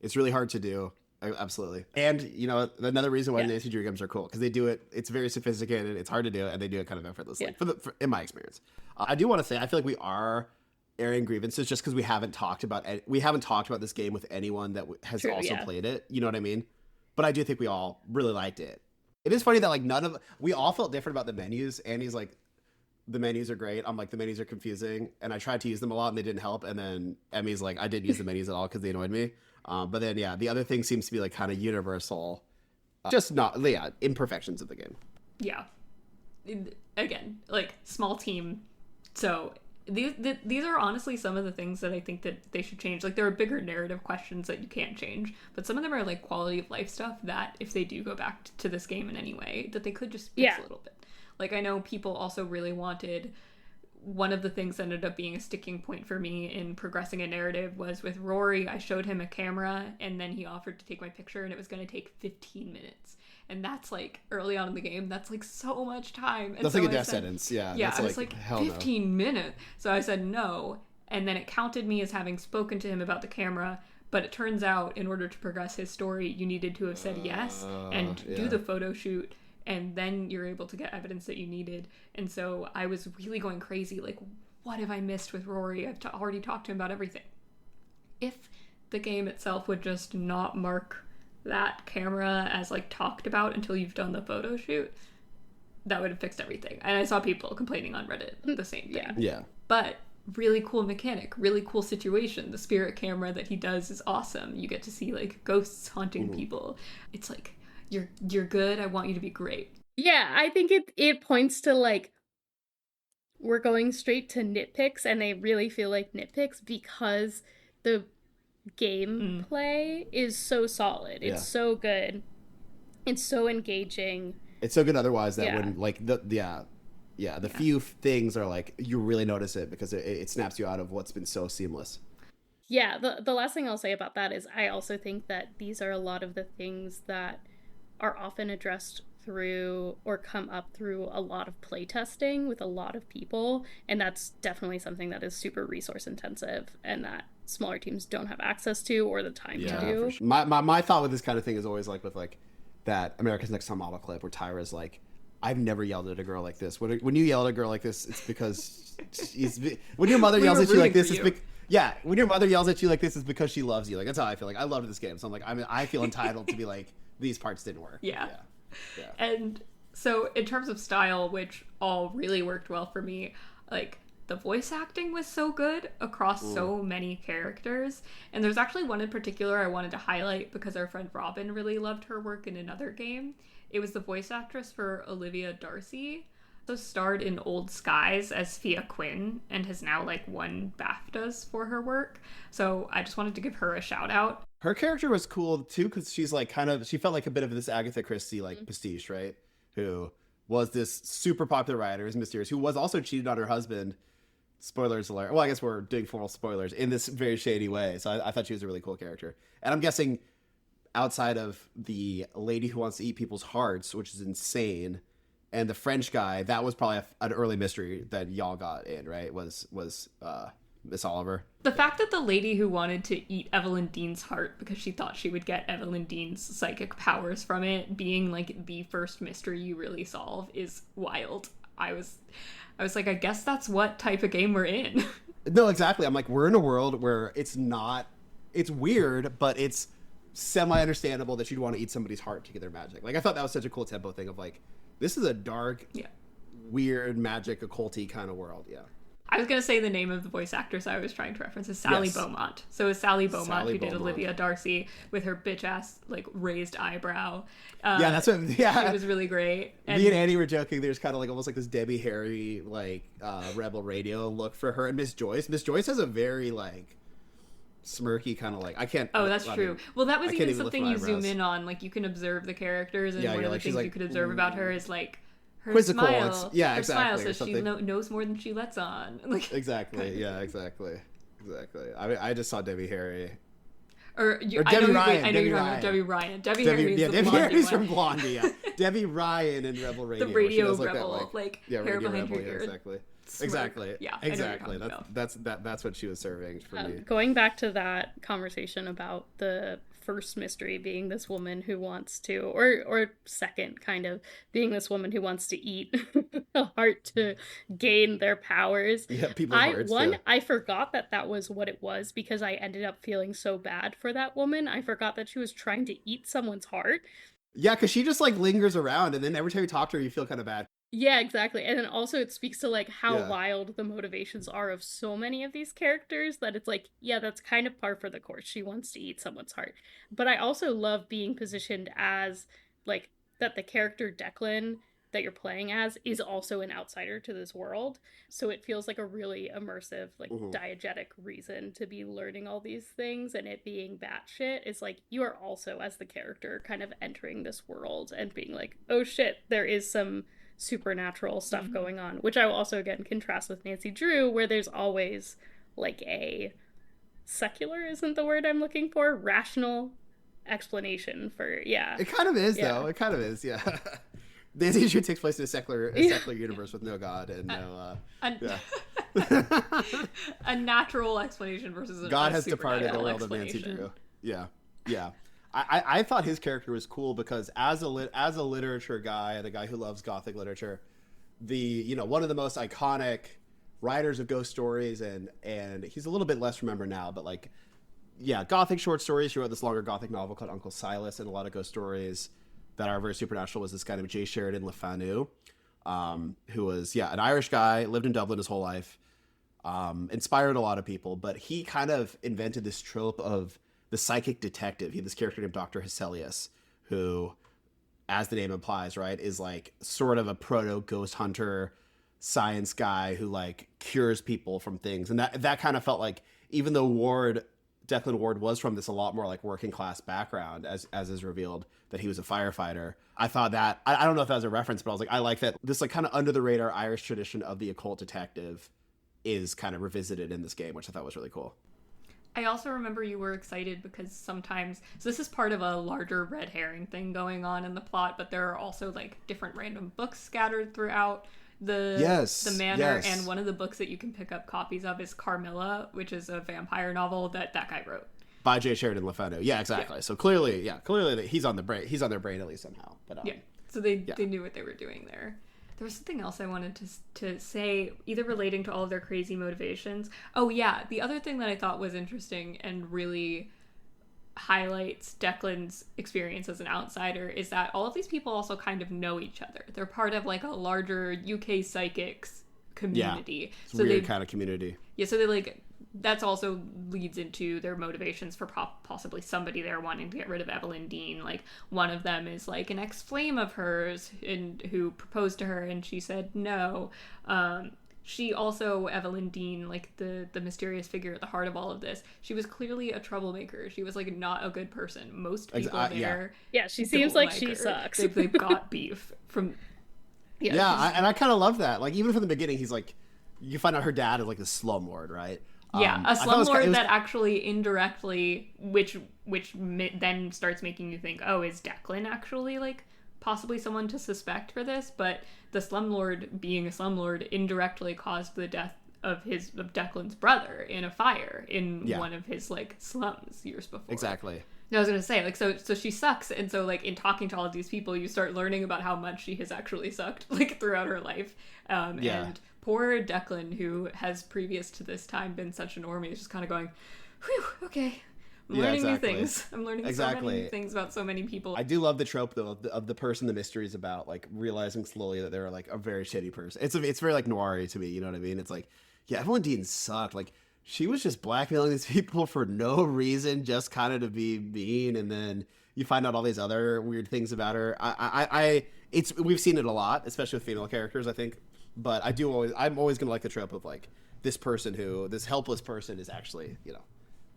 It's really hard to do. Absolutely. And, you know, another reason why Nancy Drew games are cool, because they do it, it's very sophisticated, it's hard to do, and they do it kind of effortlessly, in my experience. I do want to say, I feel like we are airing grievances just because we haven't talked about this game with anyone that has also played it. You know what I mean? But I do think we all really liked it. It is funny that, like, we all felt different about the menus. Andy's like, the menus are great. I'm like, the menus are confusing. And I tried to use them a lot and they didn't help. And then Emmy's like, I didn't use the menus at all because they annoyed me. But then, yeah, the other thing seems to be like kind of universal. Just not, imperfections of the game. Yeah. Again, like, small team. So these are honestly some of the things that I think that they should change. Like, there are bigger narrative questions that you can't change, but some of them are like quality of life stuff that if they do go back to this game in any way, that they could just fix a little bit. Like, I know people also really wanted, one of the things that ended up being a sticking point for me in progressing a narrative was with Rory. I showed him a camera and then he offered to take my picture and it was going to take 15 minutes. And that's, like, early on in the game, that's, like, so much time. And that's like a death sentence. Yeah. Yeah, I was like 15 minutes. So I said no. And then it counted me as having spoken to him about the camera. But it turns out in order to progress his story, you needed to have said yes and do the photo shoot. And then you're able to get evidence that you needed. And so I was really going crazy. Like, what have I missed with Rory? I've already talked to him about everything. If the game itself would just not mark that camera as, like, talked about until you've done the photo shoot, that would have fixed everything. And I saw people complaining on Reddit the same thing. Yeah. But really cool mechanic, really cool situation. The spirit camera that he does is awesome. You get to see, like, ghosts haunting people. It's like, you're good. I want you to be great. Yeah, I think it points to, like, we're going straight to nitpicks, and they really feel like nitpicks because the gameplay is so solid. It's so good. It's so engaging. It's so good otherwise that when, like, the few things are, like, you really notice it because it snaps you out of what's been so seamless. Yeah, the last thing I'll say about that is I also think that these are a lot of the things that are often addressed through or come up through a lot of playtesting with a lot of people, and that's definitely something that is super resource intensive and that smaller teams don't have access to or the time to do. Sure. My thought with this kind of thing is always like with, like, that America's Next Top Model clip where Tyra's like, I've never yelled at a girl like this. When you yell at a girl like this, it's because when your mother yells at you like this, when your mother yells at you like this, it's because she loves you. Like, that's how I feel. Like, I loved this game, so I'm like, I feel entitled to be like, these parts didn't work. Yeah. And so in terms of style, which all really worked well for me, like, the voice acting was so good across so many characters. And there's actually one in particular I wanted to highlight because our friend Robin really loved her work in another game. It was the voice actress for Olivia Darcy. So starred in Old Skies as Fia Quinn and has now, like, won BAFTAs for her work. So I just wanted to give her a shout out. Her character was cool too because she's, like, she felt like a bit of this Agatha Christie, like, pastiche, right? Who was this super popular writer, is mysterious, who was also cheated on her husband. Spoilers alert. Well, I guess we're doing formal spoilers in this very shady way. So I thought she was a really cool character. And I'm guessing outside of the lady who wants to eat people's hearts, which is insane, and the French guy, that was probably an early mystery that y'all got in, right? Was Miss Oliver. The fact that the lady who wanted to eat Evelyn Dean's heart because she thought she would get Evelyn Dean's psychic powers from it being, like, the first mystery you really solve is wild. I was like, I guess that's what type of game we're in. No, exactly. I'm like, we're in a world where it's weird, but it's semi-understandable that you'd want to eat somebody's heart to get their magic. Like, I thought that was such a cool tempo thing of, like, this is a dark, weird, magic, occulty kind of world. Yeah. I was going to say the name of the voice actress I was trying to reference is Sally Beaumont. So it's Sally Beaumont who did Olivia Darcy with her bitch-ass, like, raised eyebrow. That's what, it was really great. Me and Andy were joking, there's kind of, like, almost like this Debbie Harry, like, Rebel Radio look for her. And Miss Joyce has a very, like, smirky kind of, like, I can't. Oh, that's true. Well, that was even something you zoom in on. Like, you can observe the characters, and one of the things you could observe about her is, like, her quizzical. Smile. Yeah, her exactly. Smile, so she knows more than she lets on. Like, exactly. Yeah, exactly. I mean, I just saw Debbie Harry. Or I know Debbie you, Ryan. I know Debbie you're talking Ryan. about Debbie Ryan. Debbie Harry's the Debbie Blondie Harry's one. from Blondie. Yeah. Debbie Ryan in Rebel Radio. The where she radio does, rebel, hair Radio behind Rebel, her ear. exactly. Smirk. Exactly. Yeah, I know what you're exactly. talking about. That's what she was serving for me. Going back to that conversation about the first mystery being this woman who wants to, or second kind of being this woman who wants to eat a heart to gain their powers. Yeah, people hearts. Yeah. I forgot that was what it was because I ended up feeling so bad for that woman. I forgot that she was trying to eat someone's heart. Yeah, because she just like lingers around, and then every time you talk to her, you feel kind of bad. Yeah, exactly. And then also it speaks to like how wild the motivations are of so many of these characters that it's like, yeah, that's kind of par for the course. She wants to eat someone's heart. But I also love being positioned as like that the character Declan that you're playing as is also an outsider to this world. So it feels like a really immersive, like diegetic reason to be learning all these things, and it being batshit is like you are also as the character kind of entering this world and being like, oh shit, there is some supernatural stuff going on, which I will also again contrast with Nancy Drew, where there's always like a secular isn't the word I'm looking for, rational explanation for it kind of is though. It kind of is, yeah. Nancy Drew takes place in a secular universe with no god and no a natural explanation versus God has departed the world of Nancy Drew. Yeah. I thought his character was cool because as a literature guy and a guy who loves Gothic literature, one of the most iconic writers of ghost stories, and he's a little bit less remembered now, but like, yeah, Gothic short stories. He wrote this longer Gothic novel called Uncle Silas, and a lot of ghost stories that are very supernatural. Was this guy named J. Sheridan Le Fanu, who was an Irish guy, lived in Dublin his whole life, inspired a lot of people, but he kind of invented this trope of the psychic detective. He had this character named Dr. Hyselius, who, as the name implies, right, is like sort of a proto ghost hunter science guy who like cures people from things. And that kind of felt like, even though Declan Ward was from this a lot more like working class background, as is revealed that he was a firefighter. I thought that, I don't know if that was a reference, but I was like, I like that this like kind of under the radar Irish tradition of the occult detective is kind of revisited in this game, which I thought was really cool. I also remember you were excited because sometimes, so this is part of a larger red herring thing going on in the plot, but there are also like different random books scattered throughout the manor, and one of the books that you can pick up copies of is Carmilla, which is a vampire novel that guy wrote. By J. Sheridan Le Fanu. Yeah, exactly. Yeah. So clearly that he's on their brain at least somehow. But so they knew what they were doing there. There was something else I wanted to say, either relating to all of their crazy motivations. Oh yeah, the other thing that I thought was interesting and really highlights Declan's experience as an outsider is that all of these people also kind of know each other. They're part of like a larger UK psychics community. Yeah, it's a weird kind of community. Yeah, so they like, that's also leads into their motivations for possibly somebody there wanting to get rid of Evelyn Dean. Like, one of them is like an ex-flame of hers and who proposed to her and she said no. She also, Evelyn Dean, like the mysterious figure at the heart of all of this, she was clearly a troublemaker. She was like not a good person. Most people there, she seems like she sucks. They've got beef from. And I kind of love that. Like, even from the beginning, he's like, you find out her dad is like the slumlord, right? Yeah, a slumlord that actually indirectly, which then starts making you think, oh, is Declan actually like possibly someone to suspect for this? But the slumlord, being a slumlord, indirectly caused the death of Declan's brother in a fire in one of his like slums years before. Exactly. No, I was gonna say, like, so she sucks, and so like in talking to all of these people, you start learning about how much she has actually sucked like throughout her life. And poor Declan, who has previous to this time been such a normie, is just kind of going, whew, okay. I'm learning new things. I'm learning so many new things about so many people. I do love the trope, though, of the person the mystery is about, like, realizing slowly that they're, like, a very shitty person. It's very, like, noir-y to me, you know what I mean? It's like, yeah, Evelyn Dean sucked. Like, she was just blackmailing these people for no reason, just kind of to be mean, and then you find out all these other weird things about her. We've seen it a lot, especially with female characters, I think. But I'm always going to like the trope of, like, this helpless person is actually, you know,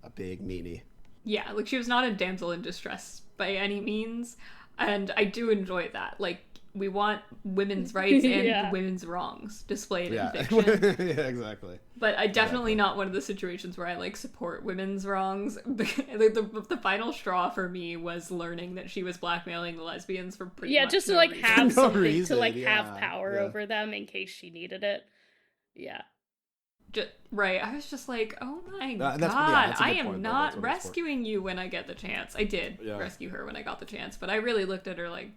a big meanie. Yeah, like, she was not a damsel in distress by any means, and I do enjoy that. Like, we want women's rights and Yeah. women's wrongs displayed Yeah. in fiction. Yeah, exactly. But I definitely not one of the situations where I like support women's wrongs. The final straw for me was learning that she was blackmailing the lesbians for pretty much just to no like reason. have No something reason, to like yeah, have power yeah. over them in case she needed it. Yeah. Right, I was just like, oh my That's- god, yeah, that's a I good am point, though. not That's what it's for. rescuing you when I get the chance. I did Yeah. rescue her when I got the chance, but I really looked at her like,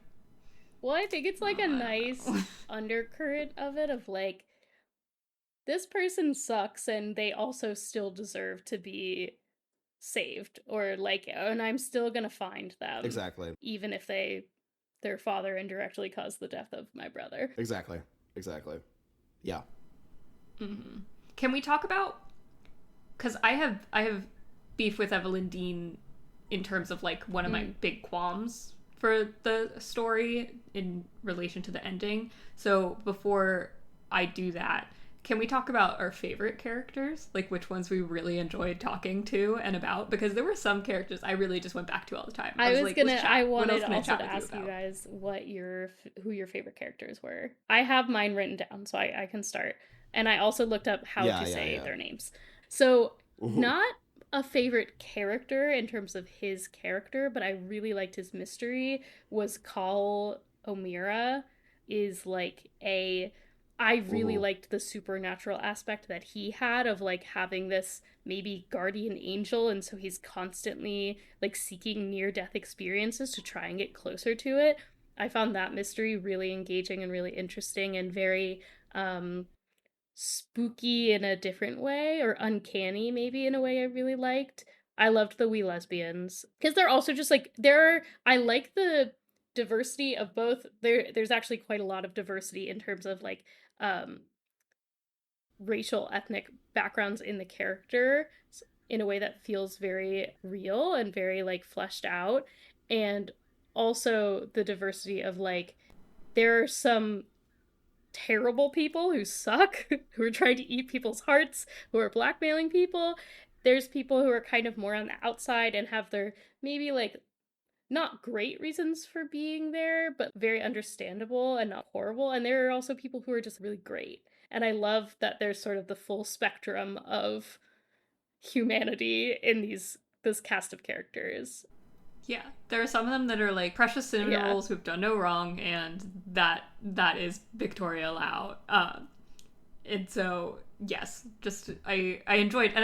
Well, I think it's like Oh, a I don't nice know. undercurrent of it of like this person sucks and they also still deserve to be saved or like and I'm still going to find them Exactly. even if their father indirectly caused the death of my brother. Exactly. Yeah. Mm-hmm. Can we talk about, because I have beef with Evelyn Dean in terms of like one of my big qualms for the story in relation to the ending. So before I do that, can we talk about our favorite characters? Like which ones we really enjoyed talking to and about? Because there were some characters I really just went back to all the time. I like, let's chat. I What else wanted can I also chat to with you ask you about? guys who your favorite characters were. I have mine written down, so I can start. And I also looked up how to say their names. So not a favorite character in terms of his character, but I really liked his mystery was Call O'Meara is like I really liked the supernatural aspect that he had of like having this maybe guardian angel, and so he's constantly like seeking near-death experiences to try and get closer to it. I found that mystery really engaging and really interesting and very spooky in a different way, or uncanny maybe in a way I really liked. I loved the wee lesbians because they're also just like I like the diversity of both. There's actually quite a lot of diversity in terms of like racial ethnic backgrounds in the character in a way that feels very real and very like fleshed out, and also the diversity of like there are some terrible people who suck, who are trying to eat people's hearts, who are blackmailing people. There's people who are kind of more on the outside and have their maybe like not great reasons for being there, but very understandable and not horrible. And there are also people who are just really great. And I love that there's sort of the full spectrum of humanity in this cast of characters. Yeah, there are some of them that are like precious criminals who've done no wrong, and that is Victoria Lau. And so yes, just I enjoyed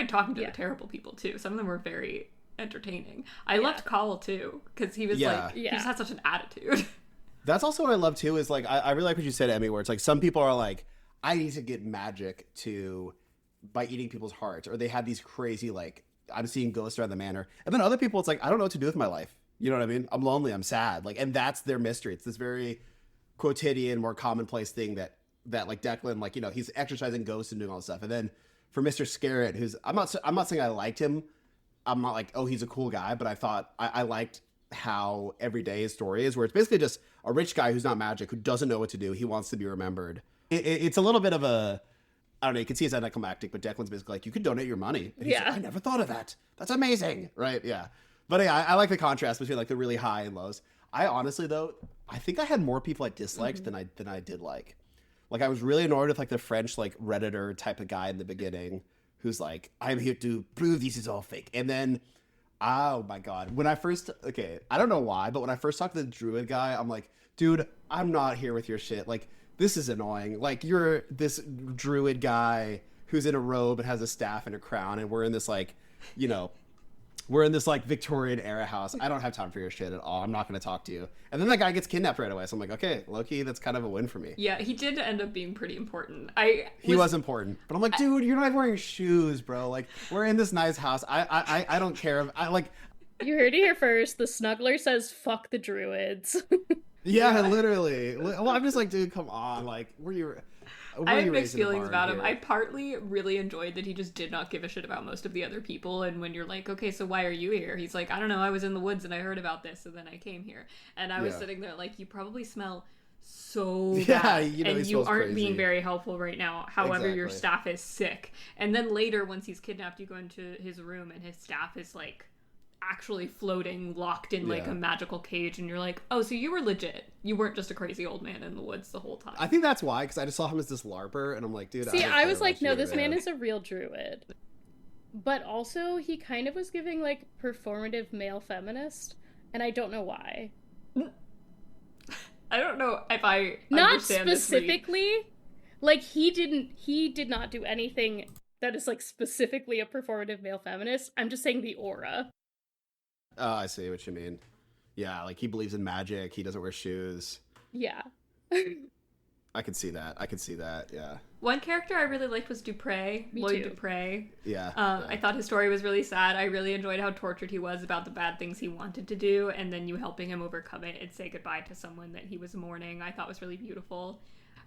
talking to the terrible people too. Some of them were very entertaining. I loved Call too because he was he just had such an attitude. That's also what I love too. Is like I really like what you said, Emmy, where it's like some people are like, I need to get magic by eating people's hearts, or they have these crazy like I'm seeing ghosts around the manor, and then other people it's like I don't know what to do with my life. You know what I mean? I'm lonely. I'm sad. Like, and that's their mystery. It's this very quotidian, more commonplace thing that like Declan, like, you know, he's exercising ghosts and doing all this stuff. And then for Mr. Scarrett, who's I'm not saying I liked him. I'm not like, oh, he's a cool guy, but I thought I liked how everyday his story is, where it's basically just a rich guy who's not magic, who doesn't know what to do. He wants to be remembered. It's a little bit of a, I don't know, you can see it's anticlimactic, but Declan's basically like, you could donate your money. And he's like, I never thought of that. That's amazing. Right? Yeah. But yeah, I like the contrast between like the really high and lows. I honestly, though, I think I had more people I disliked than I did like. Like, I was really annoyed with like the French like Redditor type of guy in the beginning who's like, I'm here to prove this is all fake. And then, oh my God, when I first, I don't know why, but when I first talked to the Druid guy, I'm like, dude, I'm not here with your shit. Like, this is annoying. Like, you're this Druid guy who's in a robe and has a staff and a crown, and we're in this like, you know, we're in this like Victorian era house. I don't have time for your shit at all. I'm not going to talk to you. And then that guy gets kidnapped right away. So I'm like, okay, low-key, that's kind of a win for me. Yeah, he did end up being pretty important. He was important, but I'm like, dude, you're not wearing shoes, bro. Like, we're in this nice house. I don't care. I like. You heard it here first. The Snuggler says, "Fuck the Druids." Yeah, literally. Well, I'm just like, dude, come on. Like, I have mixed feelings about him. I partly really enjoyed that he just did not give a shit about most of the other people, and when you're like, okay, so why are you here? He's like, I don't know, I was in the woods and I heard about this, so then I came here. And I was sitting there like, you probably smell so bad, you know, and you aren't crazy. being very helpful right now. However, your staff is sick. And then later, once he's kidnapped, you go into his room and his staff is like actually floating, locked in like Yeah. a magical cage, and you're like, oh, so you were legit. You weren't just a crazy old man in the woods the whole time. I think that's why, because I just saw him as this LARPer, and I'm like, dude. See, I was like, no, this man man is a real druid. But also, he kind of was giving like performative male feminist, and I don't know why. I don't know if I Not understand specifically. Like, he did not do anything that is like specifically a performative male feminist. I'm just saying the aura. Oh, I see what you mean. Yeah, like he believes in magic. He doesn't wear shoes. Yeah. I could see that. Yeah. One character I really liked was Dupre, Me Lloyd too. Dupre. Yeah. I thought his story was really sad. I really enjoyed how tortured he was about the bad things he wanted to do, and then you helping him overcome it and say goodbye to someone that he was mourning, I thought was really beautiful.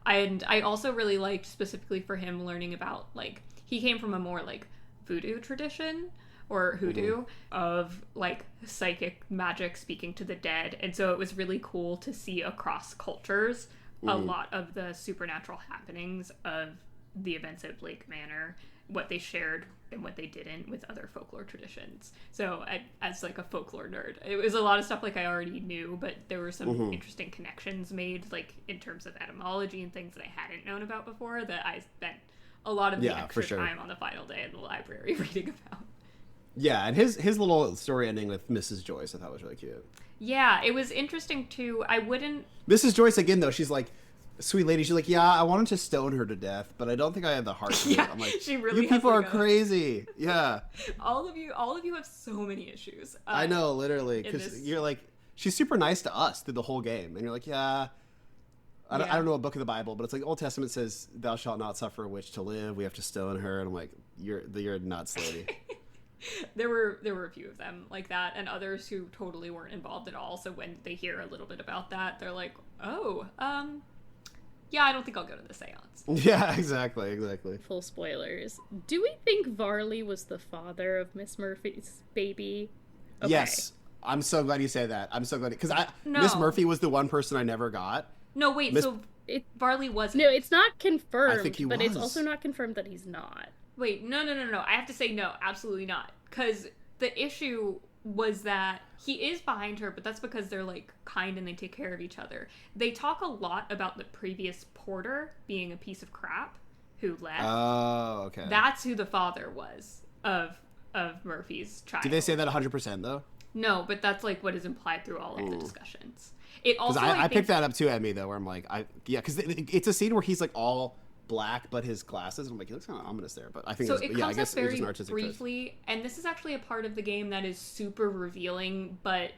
And I also really liked, specifically for him, learning about, like, he came from a more, like, voodoo tradition, or hoodoo, of, like, psychic magic speaking to the dead. And so it was really cool to see across cultures a lot of the supernatural happenings of the events at Blake Manor, what they shared and what they didn't with other folklore traditions. So as like a folklore nerd, it was a lot of stuff like I already knew, but there were some interesting connections made, like in terms of etymology and things that I hadn't known about before, that I spent a lot of the extra time on the final day in the library reading about. Yeah, and his little story ending with Mrs. Joyce I thought was really cute. Yeah, it was interesting too. I wouldn't... Mrs. Joyce, again, though, she's like, sweet lady. She's like, yeah, I wanted to stone her to death, but I don't think I have the heart to do it. I'm like, she really you people has, are crazy. Yeah. All of you have so many issues. I know, literally, because you're like, she's super nice to us through the whole game, and you're like, yeah. I don't know a book of the Bible, but it's like Old Testament says, thou shalt not suffer a witch to live. We have to stone her. And I'm like, you're nuts, lady. There were a few of them like that, and others who totally weren't involved at all. So when they hear a little bit about that, they're like, oh, yeah, I don't think I'll go to the seance. Yeah, exactly. Full spoilers. Do we think Varley was the father of Miss Murphy's baby? Okay. Yes. I'm so glad you say that. I'm so glad, because Miss Murphy was the one person I never got. No, wait, so Varley wasn't. No, it's not confirmed, I think he but was. It's also not confirmed that he's not. Wait, no. I have to say no, absolutely not. Because the issue was that he is behind her, but that's because they're, like, kind and they take care of each other. They talk a lot about the previous porter being a piece of crap who left. Oh, okay. That's who the father was of Murphy's child. Did they say that 100% though? No, but that's, like, what is implied through all of the discussions. It also, I picked that up too, Emmi, though, where I'm like, because it's a scene where he's like all black, but his glasses, and I'm like, he looks kind of ominous there. But I think so. It comes up very an briefly, and this is actually a part of the game that is super revealing, but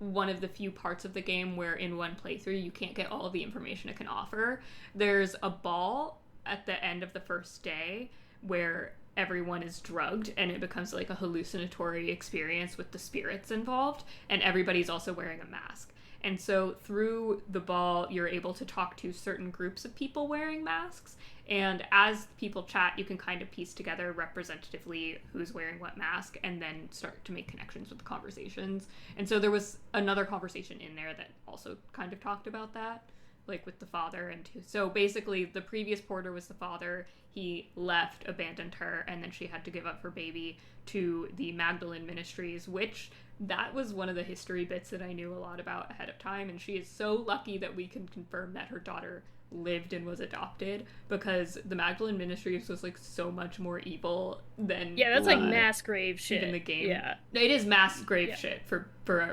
one of the few parts of the game where in one playthrough you can't get all of the information it can offer. There's a ball at the end of the first day where everyone is drugged and it becomes like a hallucinatory experience with the spirits involved, and everybody's also wearing a mask. And so through the ball, you're able to talk to certain groups of people wearing masks. And as people chat, you can kind of piece together representatively who's wearing what mask and then start to make connections with the conversations. And so there was another conversation in there that also kind of talked about that, like with the father. And so basically the previous porter was the father. He left, abandoned her, and then she had to give up her baby to the Magdalene Ministries, which that was one of the history bits that I knew a lot about ahead of time. And she is so lucky that we can confirm that her daughter lived and was adopted, because the Magdalene Ministries was like so much more evil than that's like mass grave shit in the game. Yeah, it is mass grave shit for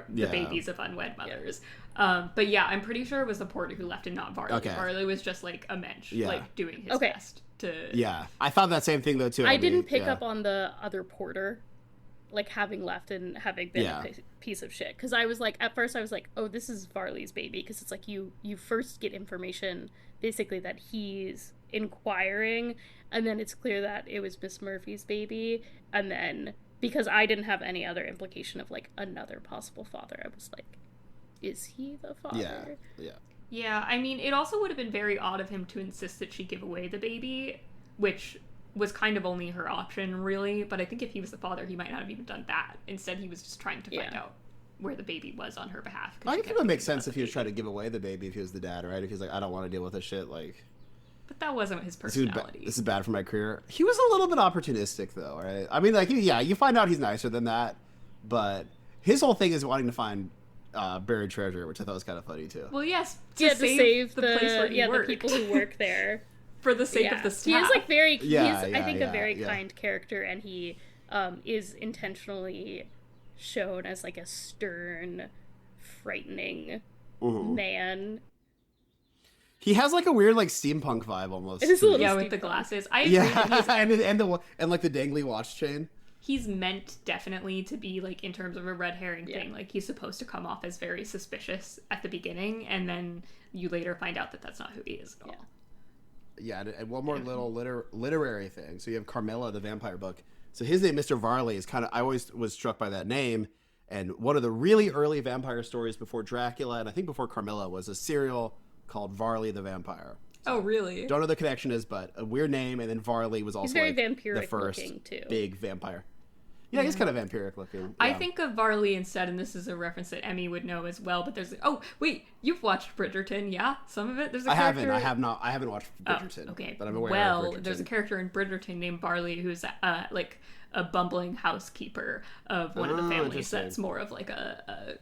the babies of unwed mothers. But yeah, I'm pretty sure it was the porter who left and not Varley. Okay. Varley was just like a mensch, like doing his best to. Yeah, I thought that same thing though too. I didn't pick up on the other porter, like having left and having been a piece of shit, because I was like, at first I was like, oh, this is Varley's baby, because it's like you first get information basically that he's inquiring, and then it's clear that it was Miss Murphy's baby, and then because I didn't have any other implication of like another possible father, I was like, is he the father? Yeah, I mean, it also would have been very odd of him to insist that she give away the baby, which was kind of only her option, really. But I think if he was the father, he might not have even done that. Instead, he was just trying to find out where the baby was on her behalf. I think it would make sense if he was trying to give away the baby, if he was the dad, right? If he's like, I don't want to deal with this shit, like... But that wasn't his personality. This is bad for my career. He was a little bit opportunistic, though, right? I mean, like, you find out he's nicer than that, but... his whole thing is wanting to find buried treasure, which I thought was kind of funny too. Well, yes, to save the place where he worked. the people who work there. For the sake of the staff. He is like very, I think, a very yeah. kind character, and he is intentionally shown as like a stern, frightening man. He has like a weird like steampunk vibe almost. It is a little with the glasses. I agree. and like the dangly watch chain. He's meant definitely to be like, in terms of a red herring thing, like he's supposed to come off as very suspicious at the beginning, and then you later find out that that's not who he is at all. Yeah, and one more little literary thing. So you have Carmilla, the vampire book. So his name, Mr. Varley, is kind of, I always was struck by that name. And one of the really early vampire stories before Dracula, and I think before Carmilla, was a serial called Varley the Vampire. So oh, really? Don't know what the connection is, but a weird name. And then Varley was also He's very like vampiric the first looking, too. big vampire. Yeah, he's kind of vampiric looking. Yeah. I think of Varley instead, and this is a reference that Emmi would know as well, but there's... Oh, wait, you've watched Bridgerton, yeah? Some of it? There's a character... I haven't watched Bridgerton. Oh, okay. But I'm aware of Bridgerton. There's a character in Bridgerton named Varley who's like a bumbling housekeeper of one of the families that's more of like a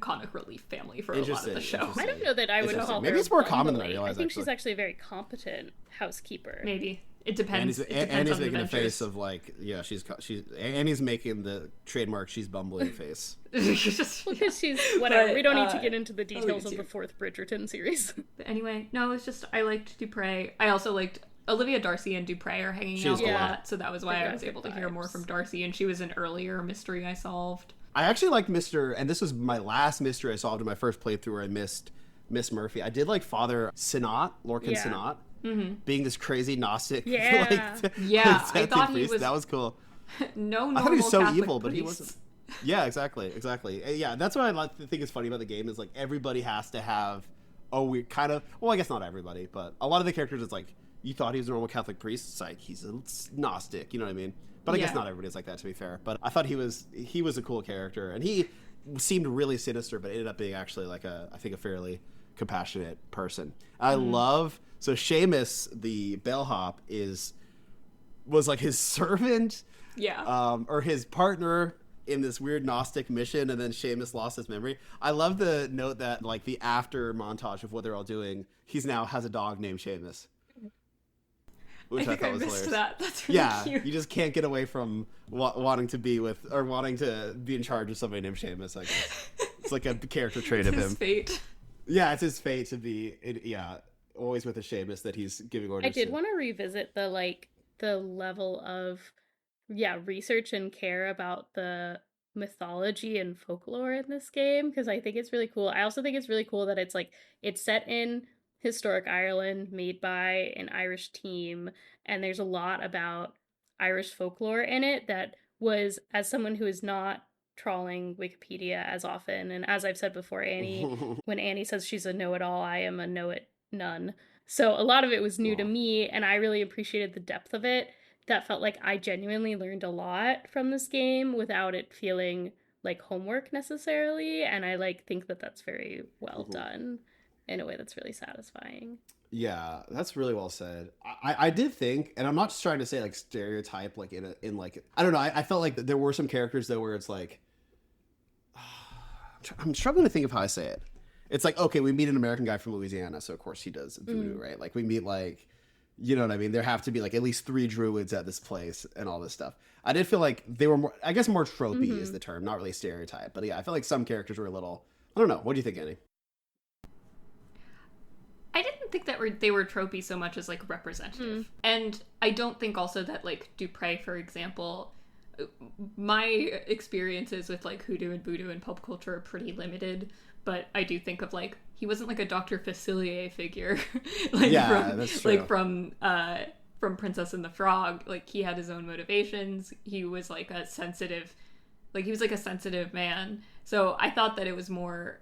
comic relief family for a lot of the show. I don't know that I would call her maybe it's more common than I realize. I think she's actually a very competent housekeeper. Maybe. It depends. Annie's making the face of like, yeah, Annie's making the trademark she's bumbling face. Because she's whatever. We don't need to get into the details of the fourth Bridgerton series. But anyway, no, it's just I liked Dupre. I also liked Olivia Darcy and Dupre are hanging out a lot, so that was why I was able to hear more from Darcy, and she was an earlier mystery I solved. I actually liked and this was my last mystery I solved in my first playthrough where I missed Miss Murphy. I did like Father Sinat, Lorcan Sinat. Being this crazy Gnostic, I thought he was. That was cool. No, I thought he was so Catholic evil, priest. but he wasn't. Yeah, exactly. Yeah, that's what I like to think is funny about the game is like everybody has to have. We kind of. Well, I guess not everybody, but a lot of the characters, it's like you thought he was a normal Catholic priest. It's like he's a Gnostic. You know what I mean? But I guess not everybody's like that, to be fair. But I thought he was a cool character, and he seemed really sinister, but ended up being actually like I think a fairly compassionate person. I love. So Seamus, the bellhop, was like his servant, or his partner in this weird Gnostic mission, and then Seamus lost his memory. I love the note that like the after montage of what they're all doing, he's now has a dog named Seamus, which I thought was hilarious. That. That's really cute. You just can't get away from wanting to be with or wanting to be in charge of somebody named Seamus. I guess it's like a character trait of him. It's his fate. Yeah, it's his fate to be. Always with a Seamus that he's giving orders. I did want to revisit the level of research and care about the mythology and folklore in this game, because I think it's really cool. I also think it's really cool that it's set in historic Ireland, made by an Irish team, and there's a lot about Irish folklore in it that was, as someone who is not trawling Wikipedia as often, and as I've said before, Annie, when Annie says she's a know-it-all, I am a know-it none. So a lot of it was new to me, and I really appreciated the depth of it. That felt like I genuinely learned a lot from this game without it feeling like homework necessarily, and I think that that's very well done in a way that's really satisfying. Yeah, that's really well said. I did think, and I'm not just trying to say like stereotype like in I don't know, I felt like there were some characters though where it's like I'm struggling to think of how I say it. It's like, okay, we meet an American guy from Louisiana, so of course he does voodoo, right? Like we meet like, you know what I mean? There have to be like at least 3 druids at this place and all this stuff. I did feel like they were more, I guess more tropey is the term, not really stereotype. But yeah, I felt like some characters were a little, I don't know. What do you think, Annie? I didn't think that they were tropey so much as like representative. And I don't think also that like Dupre, for example, my experiences with like hoodoo and voodoo and pop culture are pretty limited. But I do think of like he wasn't like a Dr. Facilier figure, that's true. Like from Princess and the Frog. Like he had his own motivations. He was like a sensitive man. So I thought that it was more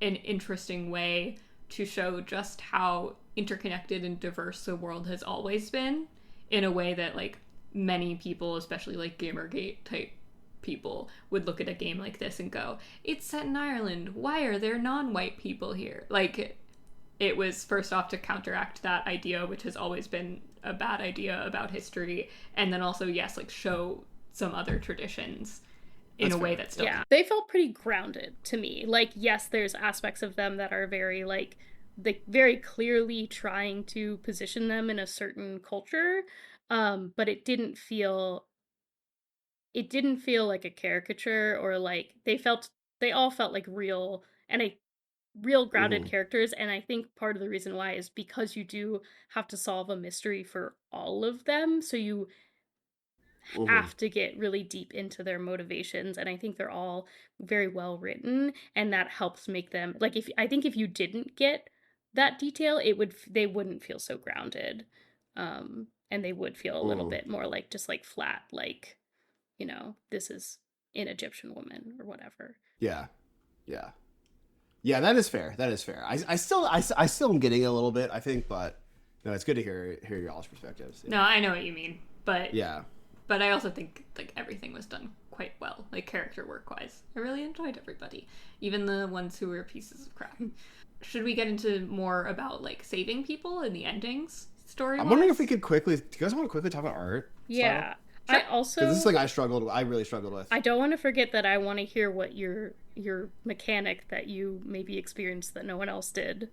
an interesting way to show just how interconnected and diverse the world has always been, in a way that like many people, especially like Gamergate type people, would look at a game like this and go, it's set in Ireland, why are there non-white people here? Like, it was first off to counteract that idea, which has always been a bad idea about history, and then also, yes, like show some other traditions in That's a way fair. that still Yeah, they felt pretty grounded to me. Like, yes, there's aspects of them that are very, like, they very clearly trying to position them in a certain culture, but it didn't feel like a caricature, or like they all felt like real, and real grounded Hmm. characters. And I think part of the reason why is because you do have to solve a mystery for all of them, so you Hmm. have to get really deep into their motivations, and I think they're all very well written, and that helps make them, like, if I think if you didn't get that detail, they wouldn't feel so grounded, and they would feel a little Hmm. bit more like just like flat, like, this is an Egyptian woman or whatever. Yeah. Yeah. Yeah, that is fair. That is fair. I still am getting it a little bit, I think, but no, it's good to hear y'all's perspectives. No, I know what you mean, but Yeah. but I also think like everything was done quite well, like character work wise. I really enjoyed everybody, even the ones who were pieces of crap. Should we get into more about like saving people and the endings story? I'm wondering if we could quickly. Do you guys want to quickly talk about art? Yeah. Sure. I also, Because this is something I really struggled with. I don't want to forget that I want to hear what your mechanic that you maybe experienced that no one else did.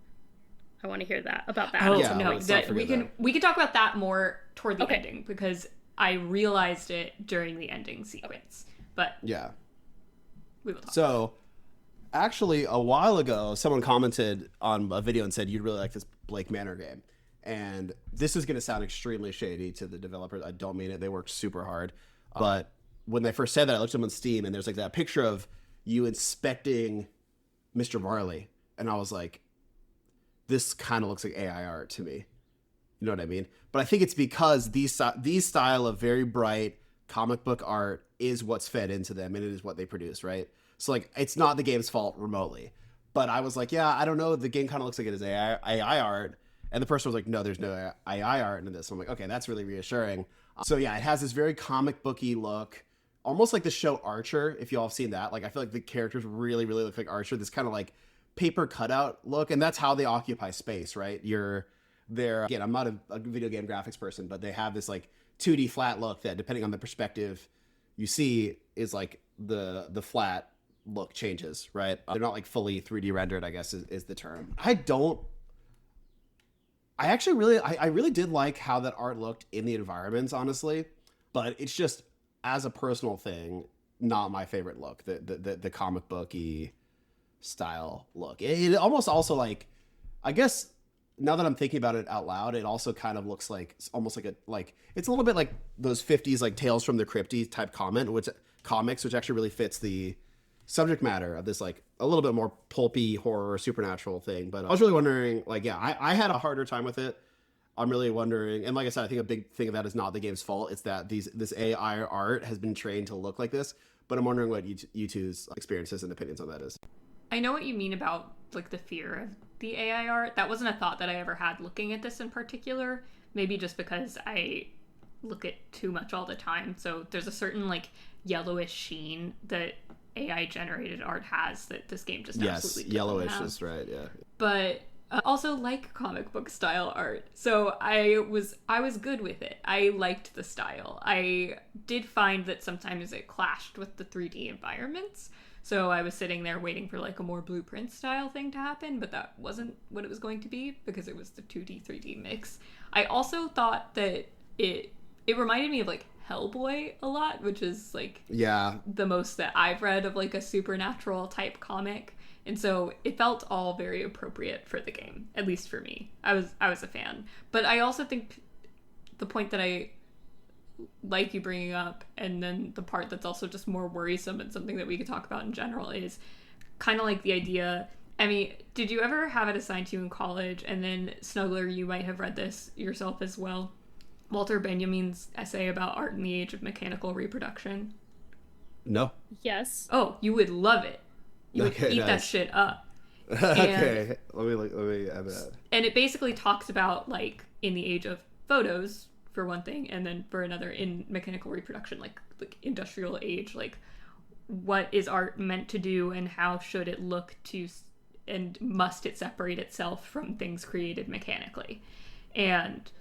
I want to hear that about that. Oh Yeah, no, let's not that we forget can talk about that more toward the Okay. ending, because I realized it during the ending sequence. But Yeah. we will talk. So, actually, a while ago, someone commented on a video and said you'd really like this Blake Manor game. And this is going to sound extremely shady to the developers. I don't mean it. They worked super hard. But when they first said that, I looked at them on Steam, and there's like that picture of you inspecting Mr. Marley. And I was like, this kind of looks like AI art to me. You know what I mean? But I think it's because these style of very bright comic book art is what's fed into them, and it is what they produce, right? So like, it's not the game's fault remotely. But I was like, yeah, I don't know. The game kind of looks like it is AI art. And the person was like, no, there's no AI art in this. So I'm like, okay, that's really reassuring. So yeah, it has this very comic booky look, almost like the show Archer, if you all have seen that. Like, I feel like the characters really, really look like Archer, this kind of like paper cutout look. And that's how they occupy space, right? They're again, I'm not a video game graphics person, but they have this like 2D flat look that, depending on the perspective you see, is like the flat look changes, right? They're not like fully 3D rendered, I guess is the term. I really did like how that art looked in the environments, honestly, but it's just, as a personal thing, not my favorite look. The comic booky style look. It almost also like, I guess now that I'm thinking about it out loud, it also kind of looks like almost like it's a little bit like those 50s like Tales from the Crypty type comics, which actually really fits the subject matter of this like a little bit more pulpy horror supernatural thing. But I was really wondering, like, yeah, I had a harder time with it. I'm really wondering, and like I said, I think a big thing of that is not the game's fault. It's that this AI art has been trained to look like this. But I'm wondering what you two's experiences and opinions on that is. I know what you mean about like the fear of the AI art. That wasn't a thought that I ever had looking at this in particular. Maybe just because I look at too much all the time. So there's a certain like yellowish sheen that AI generated art has that this game just absolutely doesn't yellowish have. is right, yeah. But also like comic book style art. So I was good with it. I liked the style. I did find that sometimes it clashed with the 3D environments. So I was sitting there waiting for like a more blueprint style thing to happen, but that wasn't what it was going to be because it was the 2D 3D mix. I also thought that it reminded me of like Hellboy a lot, which is like the most that I've read of like a supernatural type comic. And so it felt all very appropriate for the game, at least for me. I was a fan. But I also think the point that I like you bringing up, and then the part that's also just more worrisome and something that we could talk about in general, is kind of like the idea. Emmi, did you ever have it assigned to you in college? And then Snuggler, you might have read this yourself as well. Walter Benjamin's essay about art in the age of mechanical reproduction. No. Yes. Oh, you would love it. You would eat that shit up. Okay, let me add that. And it basically talks about like in the age of photos for one thing, and then for another in mechanical reproduction, like industrial age, like what is art meant to do and how should it look to, and must it separate itself from things created mechanically. And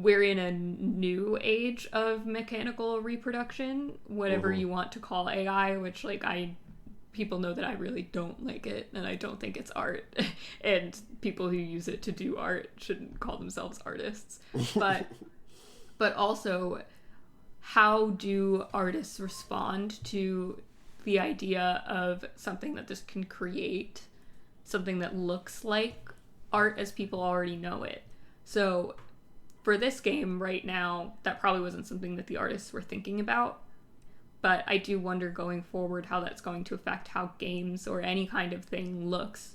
we're in a new age of mechanical reproduction, whatever you want to call AI, which like people know that I really don't like it and I don't think it's art. And people who use it to do art shouldn't call themselves artists. But also, how do artists respond to the idea of something that this can create, something that looks like art as people already know it? So for this game right now, that probably wasn't something that the artists were thinking about. But I do wonder going forward how that's going to affect how games or any kind of thing looks,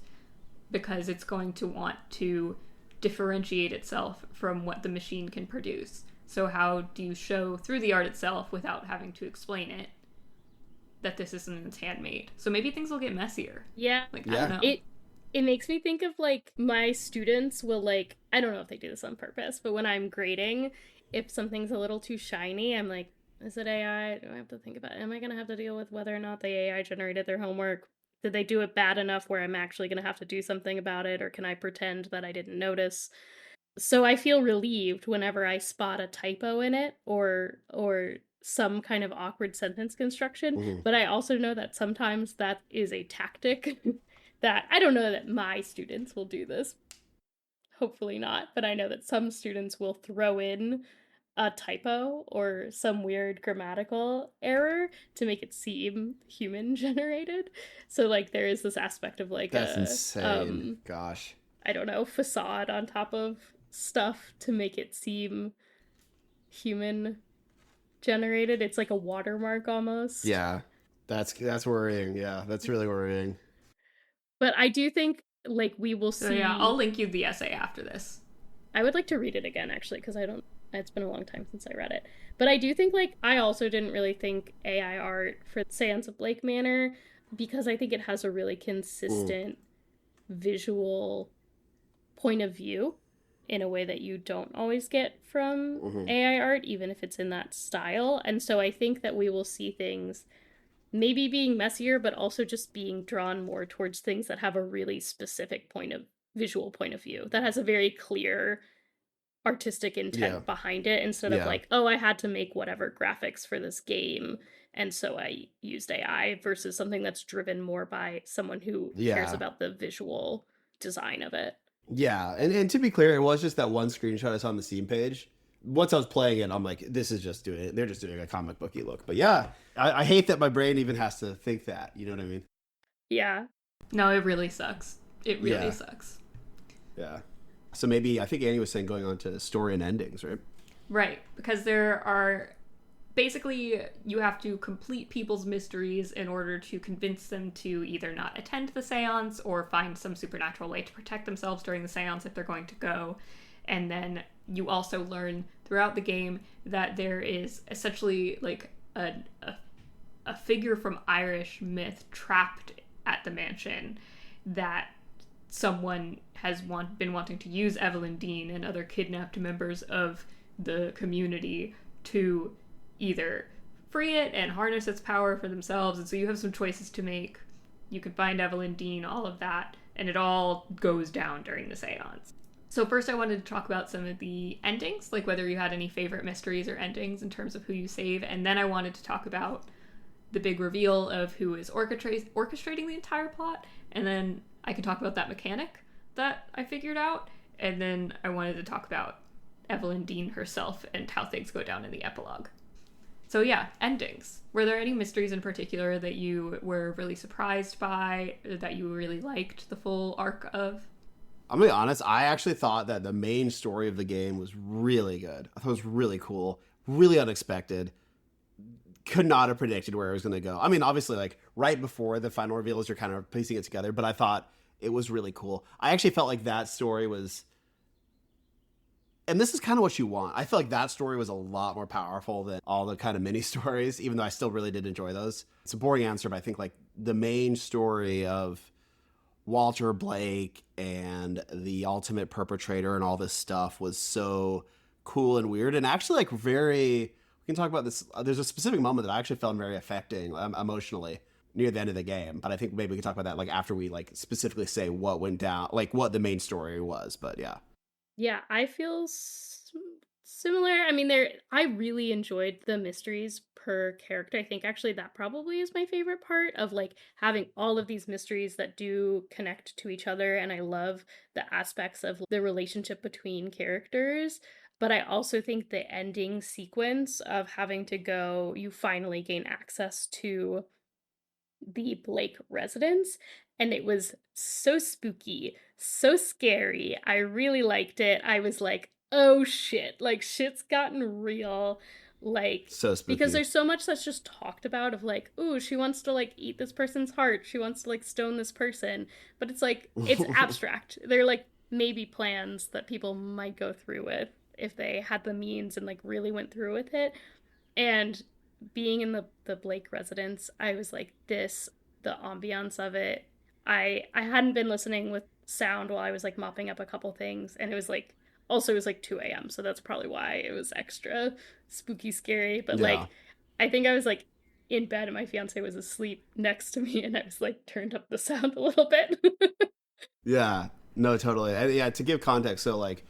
because it's going to want to differentiate itself from what the machine can produce. So how do you show through the art itself without having to explain it that this isn't handmade? So maybe things will get messier. Yeah. Like, I don't know. It makes me think of like my students will like, I don't know if they do this on purpose, but when I'm grading, if something's a little too shiny, I'm like, is it AI? Do I have to think about it? Am I going to have to deal with whether or not the AI generated their homework? Did they do it bad enough where I'm actually going to have to do something about it? Or can I pretend that I didn't notice? So I feel relieved whenever I spot a typo in it or some kind of awkward sentence construction. But I also know that sometimes that is a tactic that I don't know that my students will do this. Hopefully not, but I know that some students will throw in a typo or some weird grammatical error to make it seem human generated. So like there is this aspect of like that's insane. Gosh. I don't know, facade on top of stuff to make it seem human generated. It's like a watermark almost. Yeah. That's worrying. Yeah, that's really worrying. But I do think like we will see. So yeah, I'll link you the essay after this. I would like to read it again actually, because it's been a long time since I read it. But I do think like I also didn't really think AI art for Séance of Blake Manor, because I think it has a really consistent visual point of view in a way that you don't always get from AI art, even if it's in that style. And so I think that we will see things maybe being messier, but also just being drawn more towards things that have a really specific visual point of view that has a very clear artistic intent behind it, instead of like, oh, I had to make whatever graphics for this game and so I used AI, versus something that's driven more by someone who cares about the visual design of it. Yeah, and to be clear, it was just that one screenshot I saw on the Steam page. Once I was playing it, I'm like, this is just doing it. They're just doing a comic booky look. But yeah, I hate that my brain even has to think that. You know what I mean? Yeah. No, it really sucks. It really sucks. Yeah. So maybe, I think Annie was saying going on to story and endings, right? Right, because there are... Basically, you have to complete people's mysteries in order to convince them to either not attend the seance or find some supernatural way to protect themselves during the seance if they're going to go. And then you also learn throughout the game that there is essentially like a figure from Irish myth trapped at the mansion that someone has been wanting to use Evelyn Dean and other kidnapped members of the community to either free it and harness its power for themselves. And so you have some choices to make. You can find Evelyn Dean, all of that, and it all goes down during the seance. So first I wanted to talk about some of the endings, like whether you had any favorite mysteries or endings in terms of who you save, and then I wanted to talk about the big reveal of who is orchestrating the entire plot, and then I can talk about that mechanic that I figured out, and then I wanted to talk about Evelyn Dean herself and how things go down in the epilogue. So yeah, endings. Were there any mysteries in particular that you were really surprised by, that you really liked the full arc of? I'm gonna be honest, I actually thought that the main story of the game was really good. I thought it was really cool, really unexpected. Could not have predicted where it was gonna go. I mean, obviously, like, right before the final reveals, you're kind of piecing it together, but I thought it was really cool. I actually felt like that story was... And this is kind of what you want. I feel like that story was a lot more powerful than all the kind of mini stories, even though I still really did enjoy those. It's a boring answer, but I think like the main story of Walter Blake and the ultimate perpetrator and all this stuff was so cool and weird. And actually like we can talk about this. There's a specific moment that I actually found very affecting emotionally near the end of the game. But I think maybe we can talk about that like after we like specifically say what went down, like what the main story was. But yeah. Yeah, I feel similar. I mean, I really enjoyed the mysteries per character. I think actually that probably is my favorite part of like having all of these mysteries that do connect to each other, and I love the aspects of the relationship between characters. But I also think the ending sequence of having to go, you finally gain access to the Blake residence, and it was so spooky, so scary. I really liked it. I was like, "Oh shit, like shit's gotten real." Like So because spooky. there's so much that's just talked about of like, "Ooh, she wants to like eat this person's heart. She wants to like stone this person." But it's like it's abstract. They're like maybe plans that people might go through with if they had the means and like really went through with it. And being in the Blake residence, I was like, this, the ambiance of it. I hadn't been listening with sound while I was like mopping up a couple things, and it was like also it was like 2 a.m. So that's probably why it was extra spooky scary. But Yeah. like I think I was like in bed and my fiance was asleep next to me and I was like turned up the sound a little bit. Yeah. No, totally. And yeah, to give context, so like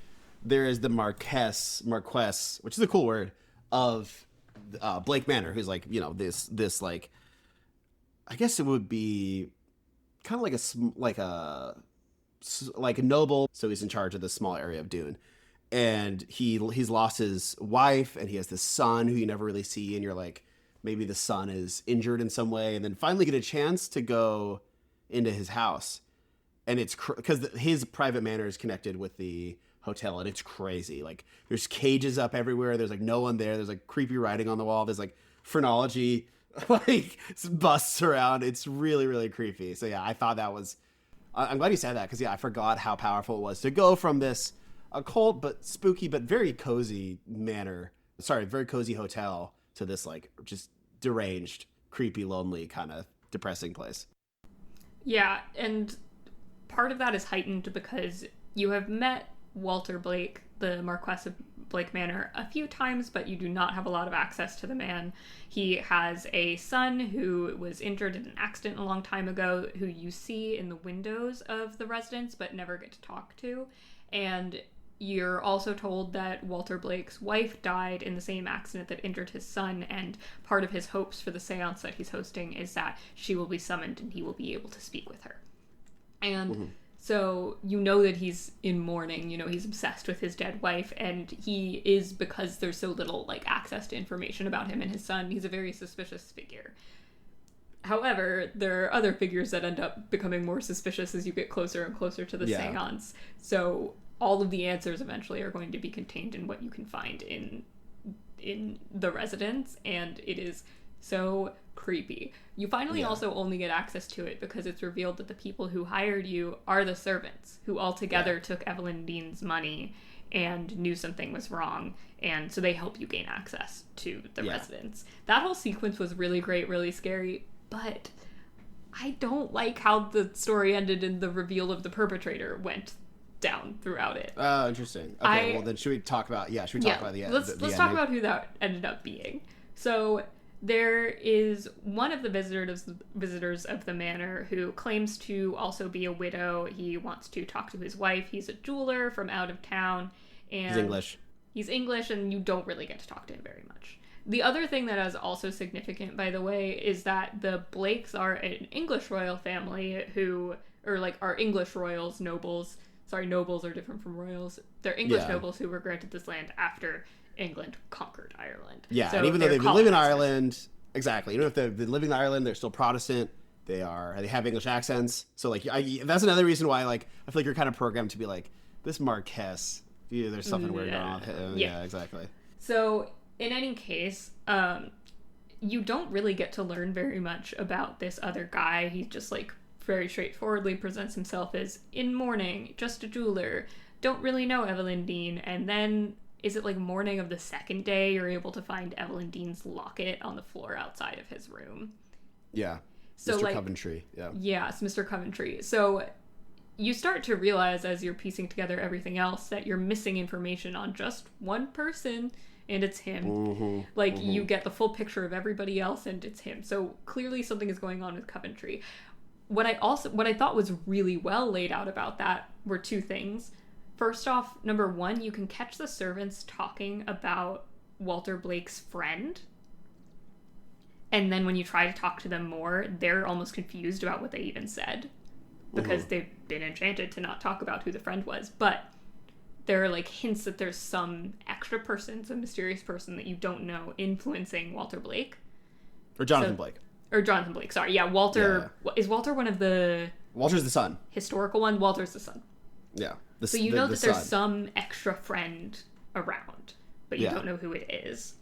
there is the Marquess, which is a cool word, of Blake Manor, who's like, you know, this like, I guess it would be kind of like like a noble. So he's in charge of this small area of Dune, and he's lost his wife, and he has this son who you never really see, and you're like, maybe the son is injured in some way, and then finally get a chance to go into his house, and it's because his private manor is connected with the hotel, and it's crazy. Like there's cages up everywhere. There's like no one there. There's like creepy writing on the wall. There's like phrenology like busts around. It's really really creepy. So yeah, I thought that was. I'm glad you said that because yeah, I forgot how powerful it was to go from this occult but spooky but very cozy manor. Sorry, very cozy hotel to this like just deranged, creepy, lonely kind of depressing place. Yeah, and part of that is heightened because you have met Walter Blake, the Marquess of Blake Manor, a few times, but you do not have a lot of access to the man. He has a son who was injured in an accident a long time ago, who you see in the windows of the residence but never get to talk to. And you're also told that Walter Blake's wife died in the same accident that injured his son, and part of his hopes for the seance that he's hosting is that she will be summoned and he will be able to speak with her. And so you know that he's in mourning, you know, he's obsessed with his dead wife, and he is, because there's so little like access to information about him and his son, he's a very suspicious figure. However, there are other figures that end up becoming more suspicious as you get closer and closer to the seance. So all of the answers eventually are going to be contained in what you can find in the residence, and it is so creepy. You finally also only get access to it because it's revealed that the people who hired you are the servants who altogether took Evelyn Dean's money and knew something was wrong, and so they help you gain access to the residence. That whole sequence was really great, really scary, but I don't like how the story ended and the reveal of the perpetrator went down throughout it. Oh, interesting. Okay, well then should we talk about the end? Let's talk about who that ended up being. So there is one of the visitors of the manor who claims to also be a widow. He wants to talk to his wife. He's a jeweler from out of town, and He's English, and you don't really get to talk to him very much. The other thing that is also significant, by the way, is that the Blakes are an English royal family are English royals, nobles. Sorry, nobles are different from royals. They're English nobles who were granted this land after England conquered Ireland. Yeah, so and even though they've been living in Ireland, exactly. Even if they've been living in Ireland, they're still Protestant. They have English accents. So like, that's another reason why like I feel like you're kind of programmed to be like this Marquess. There's something weird going on with him. Yeah, exactly. So in any case, you don't really get to learn very much about this other guy. He's just like very straightforwardly presents himself as in mourning, just a jeweler. Don't really know Evelyn Dean, and then. Is it like morning of the second day you're able to find Evelyn Dean's locket on the floor outside of his room? Yeah. So Mr. Coventry. Yeah. Yes, Mr. Coventry. So you start to realize as you're piecing together everything else that you're missing information on just one person, and it's him. You get the full picture of everybody else, and it's him. So clearly something is going on with Coventry. What I thought was really well laid out about that were two things. first off, number one, you can catch the servants talking about Walter Blake's friend. And then when you try to talk to them more, they're almost confused about what they even said. Because they've been enchanted to not talk about who the friend was. But there are, like, hints that there's some extra person, some mysterious person that you don't know influencing Walter Blake. Or Jonathan Blake. Or Jonathan Blake, sorry. Yeah, Walter... Yeah. Is Walter one of the... Walter's the son. Historical one? Walter's the son. Yeah. So you know that there's some extra friend around, but you don't know who it is.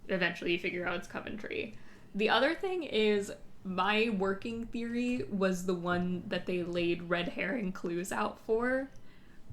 Eventually you figure out it's Coventry. The other thing is, my working theory was the one that they laid red herring clues out for,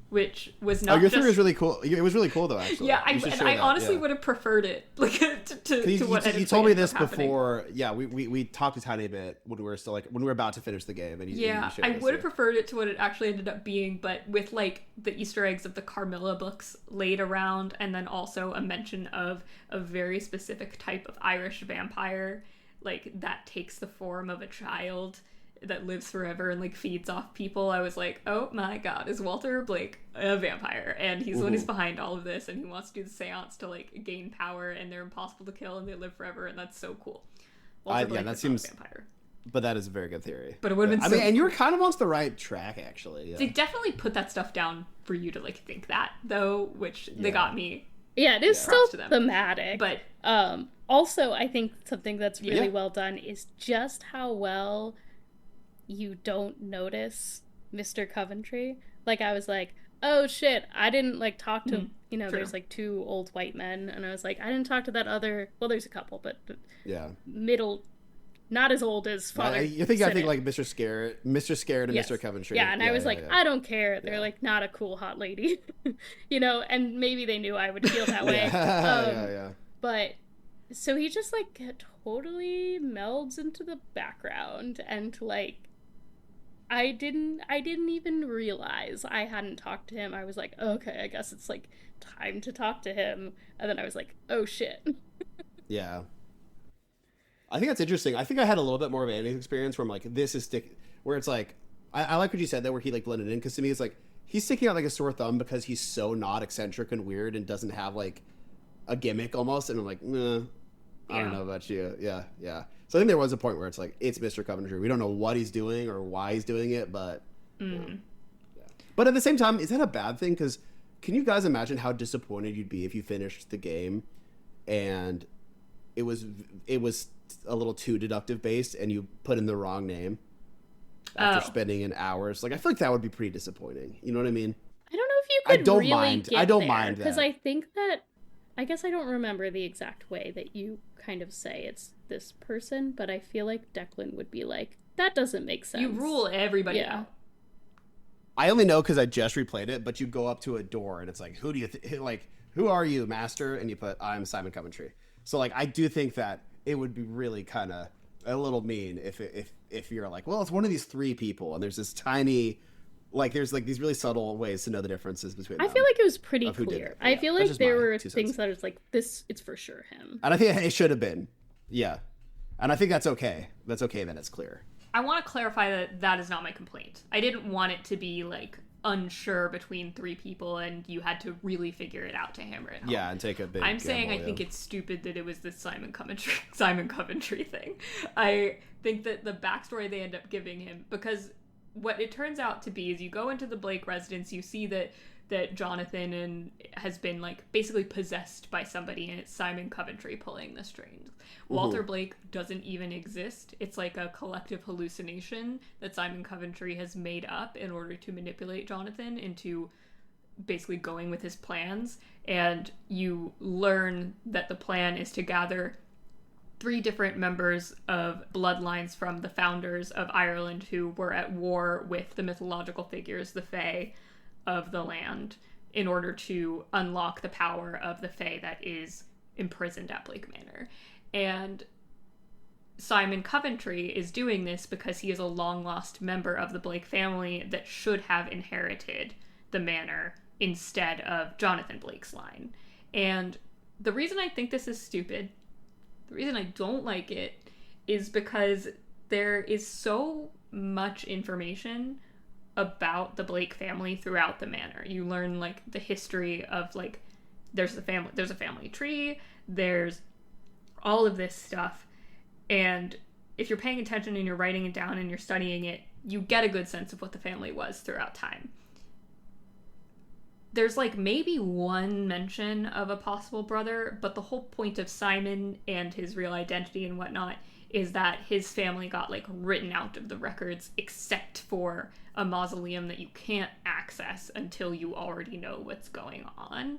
which was not. Your theory was really cool. It was really cool, though. Actually, yeah, I honestly would have preferred it, like to what you told me this before. Yeah, we talked a tiny bit when we were still when we were about to finish the game, and I would have preferred it to what it actually ended up being, but with like the Easter eggs of the Carmilla books laid around, and then also a mention of a very specific type of Irish vampire, like that takes the form of a child that lives forever and like feeds off people. I was like, oh my god, is Walter Blake a vampire? And he's the one who's behind all of this, and he wants to do the seance to like gain power, and they're impossible to kill and they live forever, and that's so cool. Walter Blake that seems not a vampire. But that is a very good theory. But it would have been and you were kind of on the right track, actually. Yeah. They definitely put that stuff down for you to like think that, though, which they got me. Yeah, it is still thematic. But also, I think something that's really well done is just how well you don't notice Mr. Coventry. Like, I was like, oh shit, I didn't like talk to there's like two old white men, and I was like, I didn't talk to that other, well, there's a couple, but middle, not as old as father. I think like Mr. Scared and Mr. Coventry. Yeah, and I was like, I don't care, they're like not a cool hot lady. And maybe they knew I would feel that way. But so he just like totally melds into the background, and like I didn't even realize I hadn't talked to him. I was like, okay, I guess it's like time to talk to him. And then I was like, oh shit. Yeah. I think that's interesting. I think I had a little bit more of an experience where I'm like, this is where it's like, I like what you said there, where he like blended in, because to me it's like he's sticking out like a sore thumb because he's so not eccentric and weird and doesn't have like a gimmick almost, and I'm like, nah, I don't know about you. Yeah. So I think there was a point where it's like, it's Mr. Coventry. We don't know what he's doing or why he's doing it, but But at the same time, is that a bad thing? Because can you guys imagine how disappointed you'd be if you finished the game and it was a little too deductive based and you put in the wrong name after spending an hours? Like, I feel like that would be pretty disappointing. You know what I mean? I don't know if you could I don't mind that. Because I think that, I guess I don't remember the exact way that you kind of say it's this person, but I feel like Declan would be like, that doesn't make sense. You rule everybody out. I only know because I just replayed it, but you go up to a door and it's like, who do you who are you, master? And you put, I'm Simon Coventry. So like, I do think that it would be really kind of a little mean if you're like, well, it's one of these three people, and there's this tiny, like, there's like these really subtle ways to know the differences between them. I feel like it was pretty clear. I feel like there were things that it's like, this, it's for sure him. And I think it should have been. Yeah. And I think that's okay. That's okay that it's clear. I want to clarify that is not my complaint. I didn't want it to be like unsure between three people and you had to really figure it out to hammer it home. Yeah, and take a big I'm saying I think it's stupid that it was this Simon Coventry thing. I think that the backstory they end up giving him, because what it turns out to be is you go into the Blake residence, you see that Jonathan has been like basically possessed by somebody, and it's Simon Coventry pulling the strings. Walter Blake doesn't even exist. It's like a collective hallucination that Simon Coventry has made up in order to manipulate Jonathan into basically going with his plans. And you learn that the plan is to gather 3 different members of bloodlines from the founders of Ireland who were at war with the mythological figures, the Fae of the land, in order to unlock the power of the Fae that is imprisoned at Blake Manor. And Simon Coventry is doing this because he is a long-lost member of the Blake family that should have inherited the manor instead of Jonathan Blake's line. And the reason I think this is stupid, the reason I don't like it, is because there is so much information about the Blake family throughout the manor. You learn like the history of like there's a family tree, there's all of this stuff, and if you're paying attention and you're writing it down and you're studying it, you get a good sense of what the family was throughout time. There's like maybe one mention of a possible brother, but the whole point of Simon and his real identity and whatnot is that his family got like written out of the records except for a mausoleum that you can't access until you already know what's going on.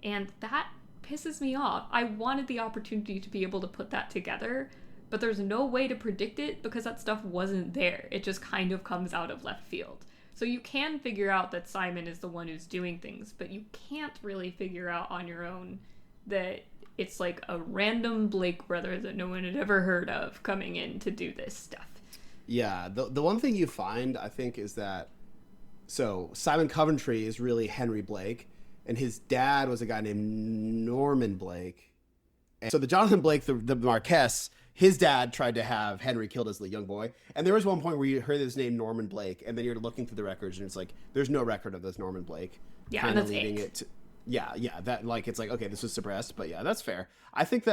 And that pisses me off. I wanted the opportunity to be able to put that together, but there's no way to predict it because that stuff wasn't there. It just kind of comes out of left field. So you can figure out that Simon is the one who's doing things, but you can't really figure out on your own that it's like a random Blake brother that no one had ever heard of coming in to do this stuff. Yeah, the one thing you find, I think, is that, so Simon Coventry is really Henry Blake, and his dad was a guy named Norman Blake. And so the Jonathan Blake, the Marquess, his dad tried to have Henry killed as a young boy. And there was one point where you heard his name Norman Blake, and then you're looking through the records, and it's like, there's no record of this Norman Blake. Yeah, kind and of that's leading it. it to, yeah, that, like, it's like, okay, this was suppressed, but yeah, that's fair. I think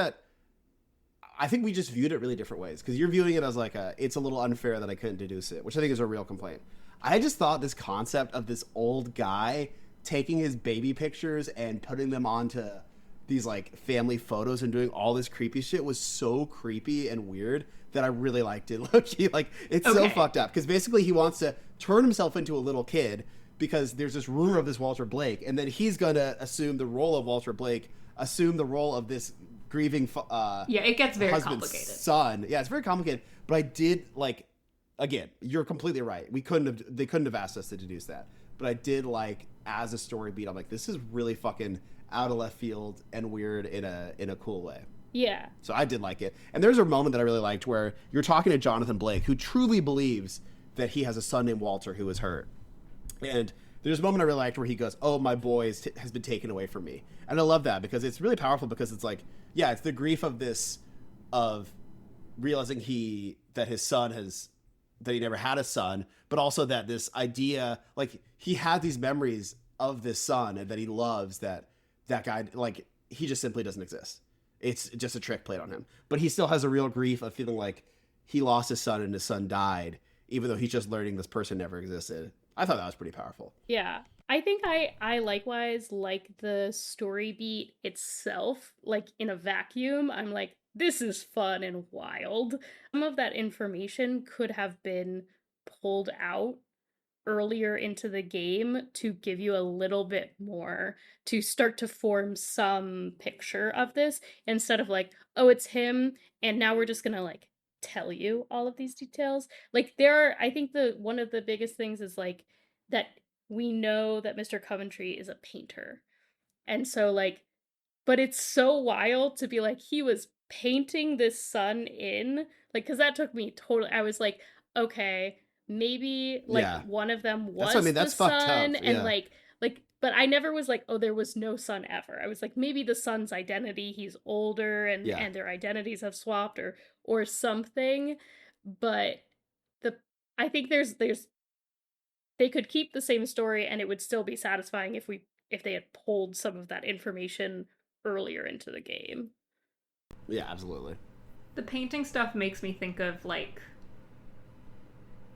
we just viewed it really different ways, because you're viewing it as like it's a little unfair that I couldn't deduce it, which I think is a real complaint. I just thought this concept of this old guy taking his baby pictures and putting them onto these like family photos and doing all this creepy shit was so creepy and weird that I really liked it. Look, like, it's so fucked up, because basically he wants to turn himself into a little kid because there's this rumor of this Walter Blake, and then he's gonna assume the role of Walter Blake, assume the role of this grieving it gets very husband's complicated. son. Yeah, it's very complicated, but I did like, again, you're completely right, they couldn't have asked us to deduce that, but I did like, as a story beat, I'm like, this is really fucking out of left field and weird in a cool way. Yeah. So I did like it. And there's a moment that I really liked where you're talking to Jonathan Blake, who truly believes that he has a son named Walter who was hurt. And there's a moment I really liked where he goes, oh, my boy has been taken away from me. And I love that, because it's really powerful, because it's like, yeah, it's the grief of this, of realizing that his son that he never had a son, but also that this idea, like, he had these memories of this son and that he loves that guy, like, he just simply doesn't exist. It's just a trick played on him. But he still has a real grief of feeling like he lost his son and his son died, even though he's just learning this person never existed. I thought that was pretty powerful. Yeah. I think I likewise like the story beat itself, like in a vacuum. I'm like, this is fun and wild. Some of that information could have been pulled out earlier into the game to give you a little bit more, to start to form some picture of this, instead of like, oh, it's him, and now we're just gonna like tell you all of these details. Like, I think one of the biggest things is like that we know that Mr. Coventry is a painter. And so like, but it's so wild to be like, he was painting this sun in, like, because that took me totally, I was like, okay, maybe like one of them was that's the fucked sun, up. and like, but I never was like, oh, there was no sun ever. I was like, maybe the sun's identity, he's older, and their identities have swapped, or something. But I think there's they could keep the same story and it would still be satisfying if they had pulled some of that information earlier into the game. Yeah, absolutely. The painting stuff makes me think of like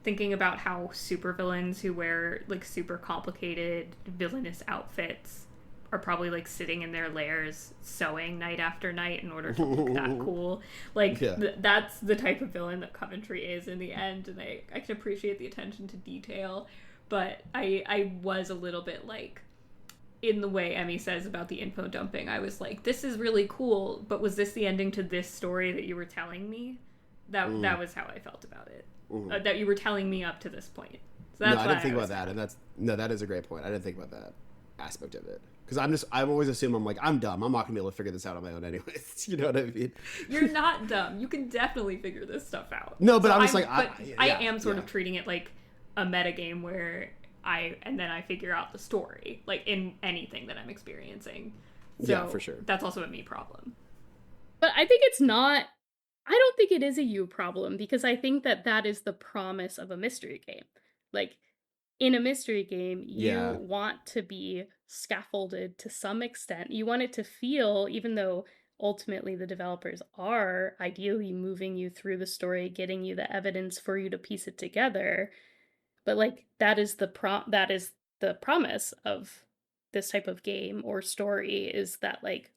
thinking about how supervillains who wear like super complicated villainous outfits are probably like sitting in their lairs sewing night after night in order to look that cool. Like that's the type of villain that Coventry is in the end, and I can appreciate the attention to detail, but I was a little bit like, in the way Emmi says about the info dumping, I was like, this is really cool, but was this the ending to this story that you were telling me? That was how I felt about it. That you were telling me up to this point. So that's I didn't think about that, and that is a great point. I didn't think about that aspect of it, because I've always assumed, I'm like, I'm dumb, I'm not gonna be able to figure this out on my own anyways. You know what I mean? You're not dumb. You can definitely figure this stuff out. No, but so I am sort of treating it like a metagame where I figure out the story, like in anything that I'm experiencing. So yeah, for sure. That's also a me problem. But I think I don't think it is a you problem, because I think that is the promise of a mystery game. Like, in a mystery game, you Yeah. want to be scaffolded to some extent. You want it to feel, even though ultimately the developers are ideally moving you through the story, getting you the evidence for you to piece it together. But like that is the promise of this type of game or story, is that like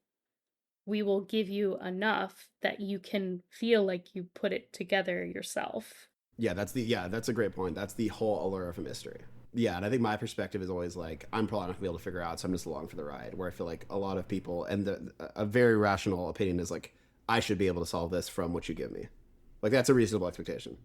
we will give you enough that you can feel like you put it together yourself. Yeah, that's a great point. That's the whole allure of a mystery. Yeah, and I think my perspective is always like, I'm probably not gonna be able to figure out, so I'm just along for the ride. Where I feel like a lot of people, and a very rational opinion is like, I should be able to solve this from what you give me. Like that's a reasonable expectation.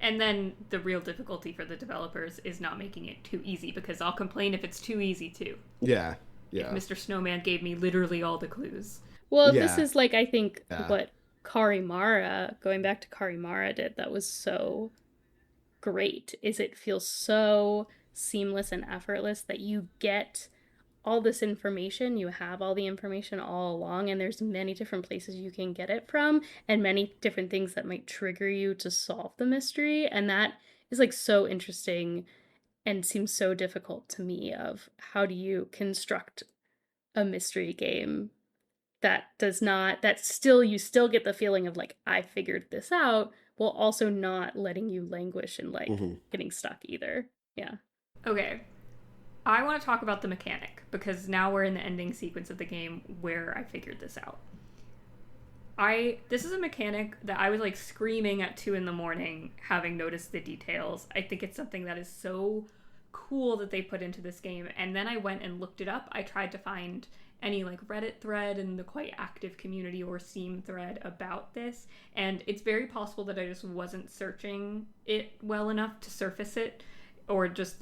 And then the real difficulty for the developers is not making it too easy, because I'll complain if it's too easy too. Yeah, yeah. If Mr. Snowman gave me literally all the clues. Well, Yeah. this is like, I think Yeah. what Karimara, going back to Karimara, did that was so great, is it feels so seamless and effortless that you get all this information, you have all the information all along, and there's many different places you can get it from, and many different things that might trigger you to solve the mystery, and that is like so interesting and seems so difficult to me. Of how do you construct a mystery game that does not, that still, you still get the feeling of like, I figured this out, while also not letting you languish and like getting stuck either. Yeah. Okay. I want to talk about the mechanic, because now we're in the ending sequence of the game where I figured this out. This is a mechanic that I was like screaming at 2 a.m, having noticed the details. I think it's something that is so cool that they put into this game. And then I went and looked it up. I tried to find any like Reddit thread in the quite active community or Steam thread about this, and it's very possible that I just wasn't searching it well enough to surface it, or just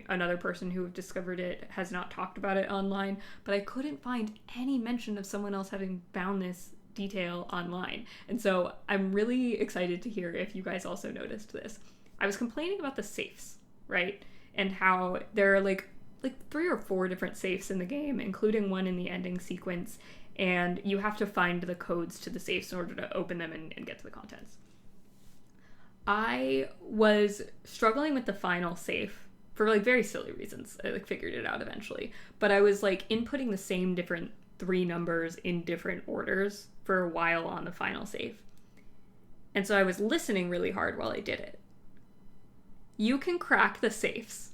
another person who discovered it has not talked about it online, but I couldn't find any mention of someone else having found this detail online. And so I'm really excited to hear if you guys also noticed this. I was complaining about the safes, right? And how there are like 3 or 4 different safes in the game, including one in the ending sequence, and you have to find the codes to the safes in order to open them and get to the contents. I was struggling with the final safe for like very silly reasons. I like figured it out eventually, but I was like inputting the same different 3 numbers in different orders for a while on the final safe. And so I was listening really hard while I did it. You can crack the safes.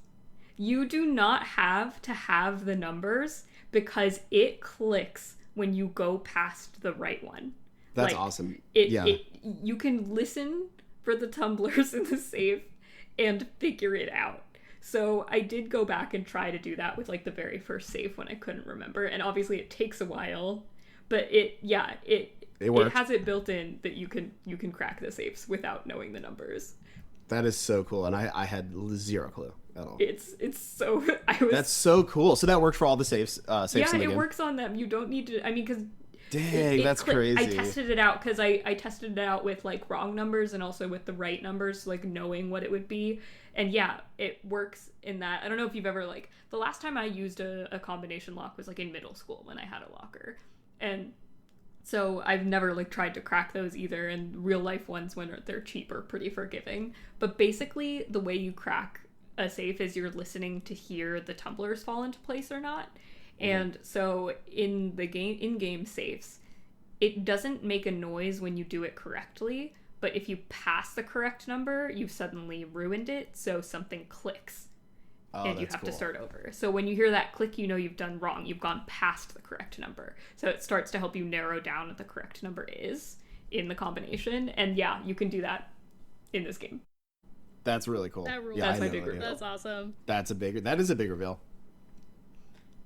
You do not have to have the numbers, because it clicks when you go past the right one. That's like, awesome. You can listen for the tumblers in the safe and figure it out. So I did go back and try to do that with like the very first safe when I couldn't remember, and obviously it takes a while, but it has it built in that you can crack the safes without knowing the numbers. That is so cool, and I had zero clue at all. It's so That's so cool. So that worked for all the safes. Safes in the game. Yeah, it works on them. You don't need to. I mean, because dang, that's crazy. I tested it out because I tested it out with like wrong numbers and also with the right numbers, like knowing what it would be. And yeah, it works in that. I don't know if you've ever like, the last time I used a combination lock was like in middle school when I had a locker, and so I've never like tried to crack those either. And real life ones, when they're cheap, are pretty forgiving. But basically, the way you crack a safe is you're listening to hear the tumblers fall into place or not. And so in the in-game safes, it doesn't make a noise when you do it correctly, but if you pass the correct number, you've suddenly ruined it, so something clicks. And you have to start over. So when you hear that click, you know you've done wrong. You've gone past the correct number. So it starts to help you narrow down what the correct number is in the combination. And yeah, you can do that in this game. That's really cool. That's my big reveal. That's awesome. That is a big reveal.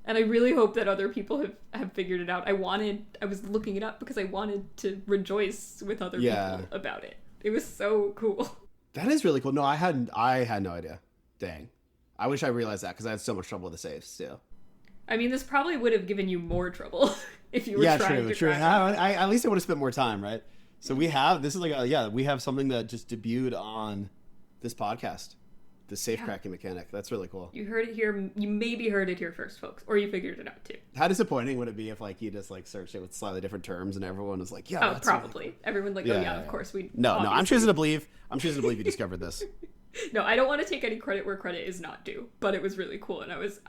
And I really hope that other people have figured it out. I was looking it up because I wanted to rejoice with other people about it. It was so cool. That is really cool. No, I had no idea. Dang. I wish I realized that, because I had so much trouble with the safes too. I mean, this probably would have given you more trouble if you were trying to true. crack it. At least I would have spent more time, right? So we have we have something that just debuted on this podcast, the safe cracking mechanic. That's really cool. You heard it here. You maybe heard it here first, folks, or you figured it out too. How disappointing would it be if like you just like searched it with slightly different terms and everyone was like, yeah, oh, that's probably really cool. Everyone like, of course we. No, I'm choosing to believe you discovered this. No, I don't want to take any credit where credit is not due, but it was really cool. And I was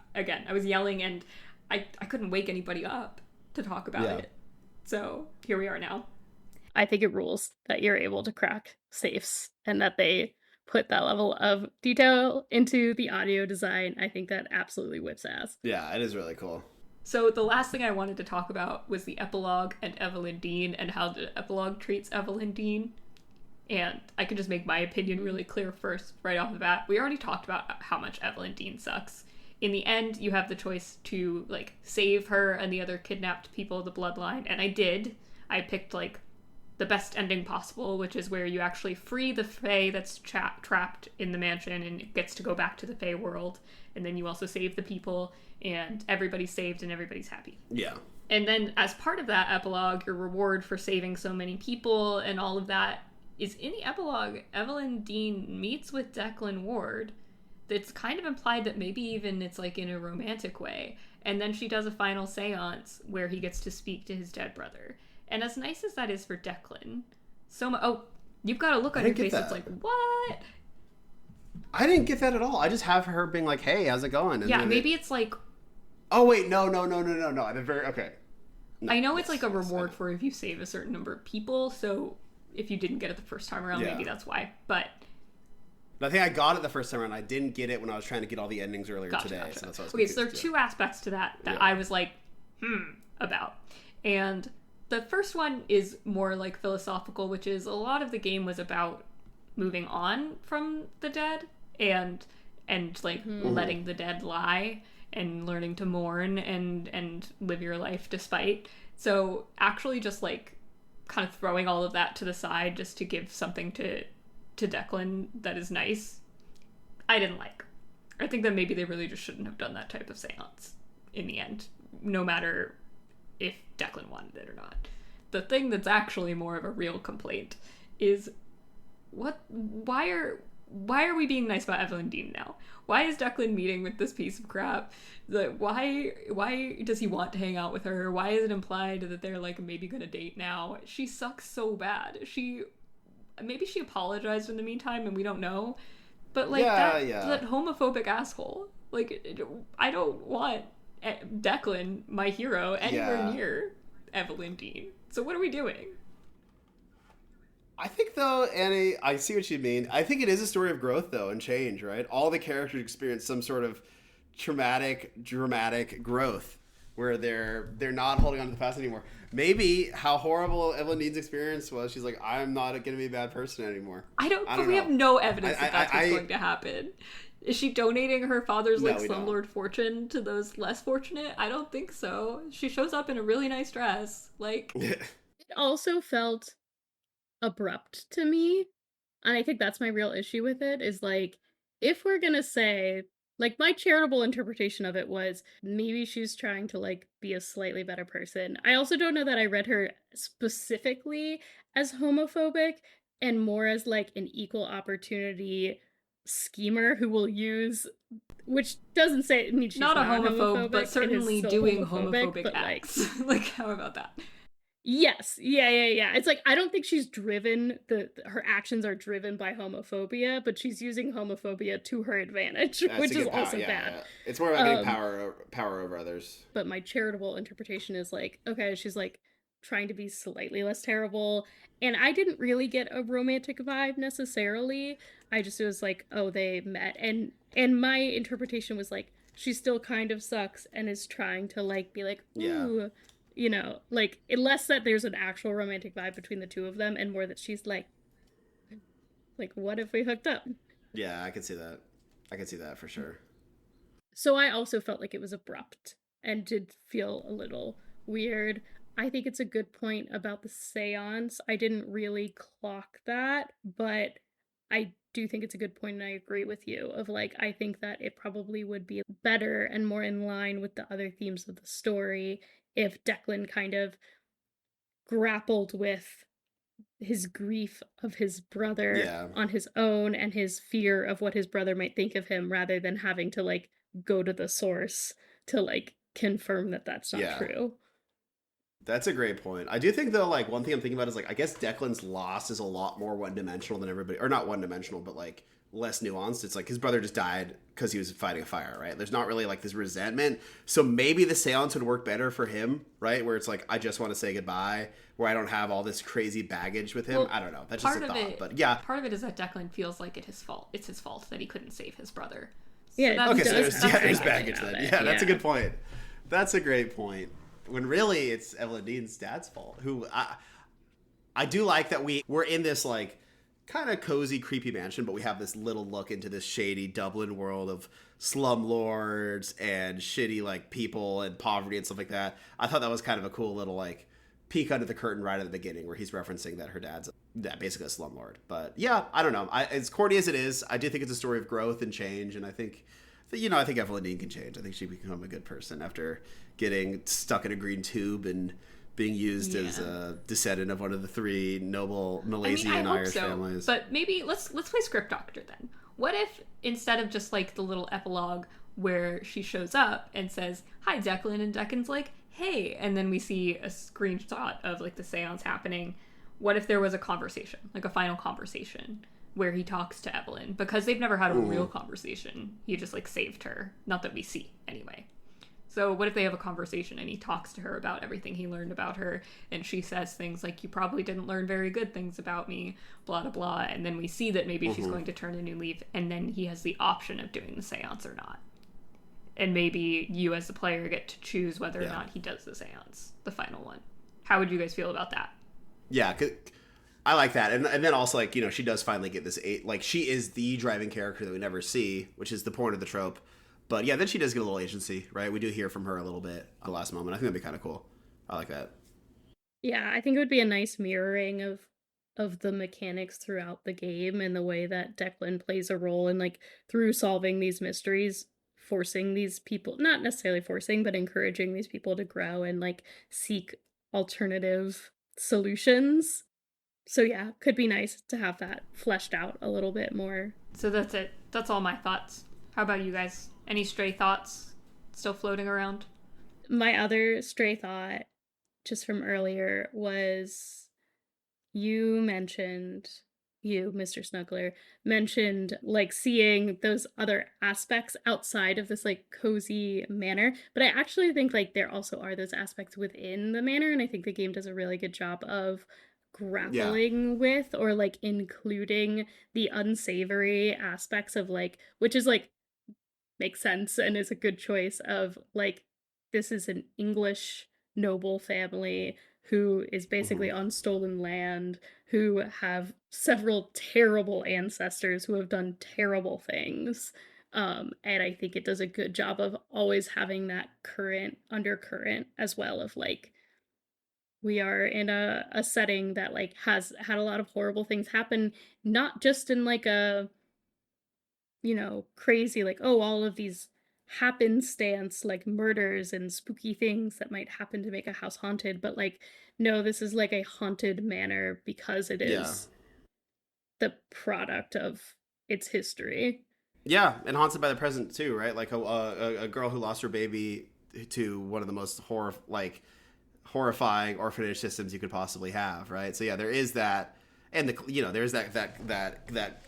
yelling, and I couldn't wake anybody up to talk about it. So here we are now. I think it rules that you're able to crack safes and that they put that level of detail into the audio design. I think that absolutely whips ass. Yeah, it is really cool. So the last thing I wanted to talk about was the epilogue and Evelyn Dean and how the epilogue treats Evelyn Dean. And I can just make my opinion really clear first, right off the bat. We already talked about how much Evelyn Dean sucks. In the end, you have the choice to, like, save her and the other kidnapped people of the bloodline. And I did. I picked, like, the best ending possible, which is where you actually free the Fae that's trapped in the mansion and it gets to go back to the Fae world. And then you also save the people, and everybody's saved and everybody's happy. Yeah. And then as part of that epilogue, your reward for saving so many people and all of that is in the epilogue, Evelyn Dean meets with Declan Ward. It's kind of implied that maybe even it's like in a romantic way. And then she does a final seance where he gets to speak to his dead brother. And as nice as that is for Declan, you've got a look on your face that's like, what? I didn't get that at all. I just have her being like, hey, how's it going? And yeah, maybe it's like... Oh, wait, no. Okay. No, I know it's like a reward for if you save a certain number of people, so if you didn't get it the first time around, maybe that's why. But I think I got it the first time around. I didn't get it when I was trying to get all the endings earlier today. Gotcha. So that's what I was okay, so there are confused, two aspects to that I was like, about. And the first one is more like philosophical, which is a lot of the game was about moving on from the dead and like letting the dead lie and learning to mourn and live your life despite. So actually just like kind of throwing all of that to the side just to give something to Declan that is nice, I didn't like. I think that maybe they really just shouldn't have done that type of seance in the end, no matter if Declan wanted it or not. The thing that's actually more of a real complaint is why are we being nice about Evelyn Dean now? Why is Declan meeting with this piece of crap? Why does he want to hang out with her? Why is it implied that they're like maybe gonna date now? She sucks so bad. Maybe she apologized in the meantime and we don't know. But like that homophobic asshole. Like I don't want Declan, my hero, anywhere near Evelyn Dean. So what are we doing? I think, though, Annie, I see what you mean. I think it is a story of growth, though, and change, right? All the characters experience some sort of traumatic, dramatic growth where they're not holding on to the past anymore. Maybe how horrible Evelyn Dean's experience was, she's like, I'm not going to be a bad person anymore. But we have no evidence that's what's going to happen. Is she donating her father's slumlord fortune to those less fortunate? I don't think so. She shows up in a really nice dress. Like, it also felt abrupt to me, and I think that's my real issue with it, is like, if we're gonna say, like, my charitable interpretation of it was maybe she's trying to like be a slightly better person. I also don't know that I read her specifically as homophobic and more as like an equal opportunity schemer who will use, which doesn't say mean she's not a homophobe, but certainly doing homophobic acts. Like, how about that? Yes. Yeah. It's like, I don't think she's driven, her actions are driven by homophobia, but she's using homophobia to her advantage, which is also bad. Yeah. It's more about getting power over others. But my charitable interpretation is like, okay, she's like trying to be slightly less terrible. And I didn't really get a romantic vibe necessarily. I just was like, oh, they met. And my interpretation was like, she still kind of sucks and is trying to like be like, ooh. Yeah. You know, like, less that there's an actual romantic vibe between the two of them and more that she's like, what if we hooked up? Yeah, I could see that. I could see that for sure. So I also felt like it was abrupt and did feel a little weird. I think it's a good point about the seance. I didn't really clock that, but I do think it's a good point, and I agree with you of like, I think that it probably would be better and more in line with the other themes of the story if Declan kind of grappled with his grief of his brother on his own and his fear of what his brother might think of him, rather than having to like go to the source to like confirm that that's not true. That's a great point. I do think though, like one thing I'm thinking about is like I guess Declan's loss is a lot more one dimensional than everybody, or not one dimensional, but like less nuanced. It's like his brother just died because he was fighting a fire, right? There's not really like this resentment. So maybe the seance would work better for him, right? Where it's like I just want to say goodbye, where I don't have all this crazy baggage with him. Well, I don't know. That's just a thought. But yeah, part of it is that Declan feels like it's his fault. It's his fault that he couldn't save his brother. Yeah. Okay, so does there's baggage then. Yeah, that's a Yeah. good point. That's a great point. When really it's Evelyn Dean's dad's fault. Who I do like that we're in this like kind of cozy, creepy mansion, but we have this little look into this shady Dublin world of slumlords and shitty like people and poverty and stuff like that. I thought that was kind of a cool little like peek under the curtain right at the beginning where he's referencing that her dad's basically a slumlord. But yeah, I don't know. As corny as it is, I do think it's a story of growth and change, and I think I think Evelyn Dean can change. I think she can become a good person after getting stuck in a green tube and being used as a descendant of one of the three noble Malaysian Irish families. But maybe let's play script doctor then. What if instead of just like the little epilogue where she shows up and says, "Hi, Declan," and Declan's like, "Hey," and then we see a screenshot of like the seance happening. What if there was a conversation, like a final conversation, where he talks to Evelyn? Because they've never had a real conversation. He just like saved her. Not that we see, anyway. So what if they have a conversation and he talks to her about everything he learned about her, and she says things like, "You probably didn't learn very good things about me, blah, blah, blah," and then we see that maybe she's going to turn a new leaf, and then he has the option of doing the seance or not. And maybe you as the player get to choose whether or not he does the seance, the final one. How would you guys feel about that? Yeah, I like that. And then also, like, she does finally get this, like, she is the driving character that we never see, which is the point of the trope. But yeah, then she does get a little agency, right? We do hear from her a little bit at the last moment. I think that'd be kind of cool. I like that. Yeah, I think it would be a nice mirroring of the mechanics throughout the game and the way that Declan plays a role in like through solving these mysteries, forcing these people, not necessarily forcing, but encouraging these people to grow and like seek alternative solutions. So yeah, could be nice to have that fleshed out a little bit more. So that's it. That's all my thoughts. How about you guys? Any stray thoughts still floating around? My other stray thought, just from earlier, was you, Mr. Snuggler, mentioned like seeing those other aspects outside of this like cozy manor. But I actually think like there also are those aspects within the manor, and I think the game does a really good job of grappling with or like including the unsavory aspects of like, which is like makes sense and is a good choice of like, this is an English noble family who is basically on stolen land, who have several terrible ancestors who have done terrible things. And I think it does a good job of always having that undercurrent as well of like, we are in a setting that like has had a lot of horrible things happen, not just in like a crazy, like, oh, all of these happenstance, like murders and spooky things that might happen to make a house haunted, but like, no, this is like a haunted manor because it is the product of its history. Yeah, and haunted by the present too, right? Like a girl who lost her baby to one of the most horrifying orphanage systems you could possibly have, right? So yeah, there is that, and there's that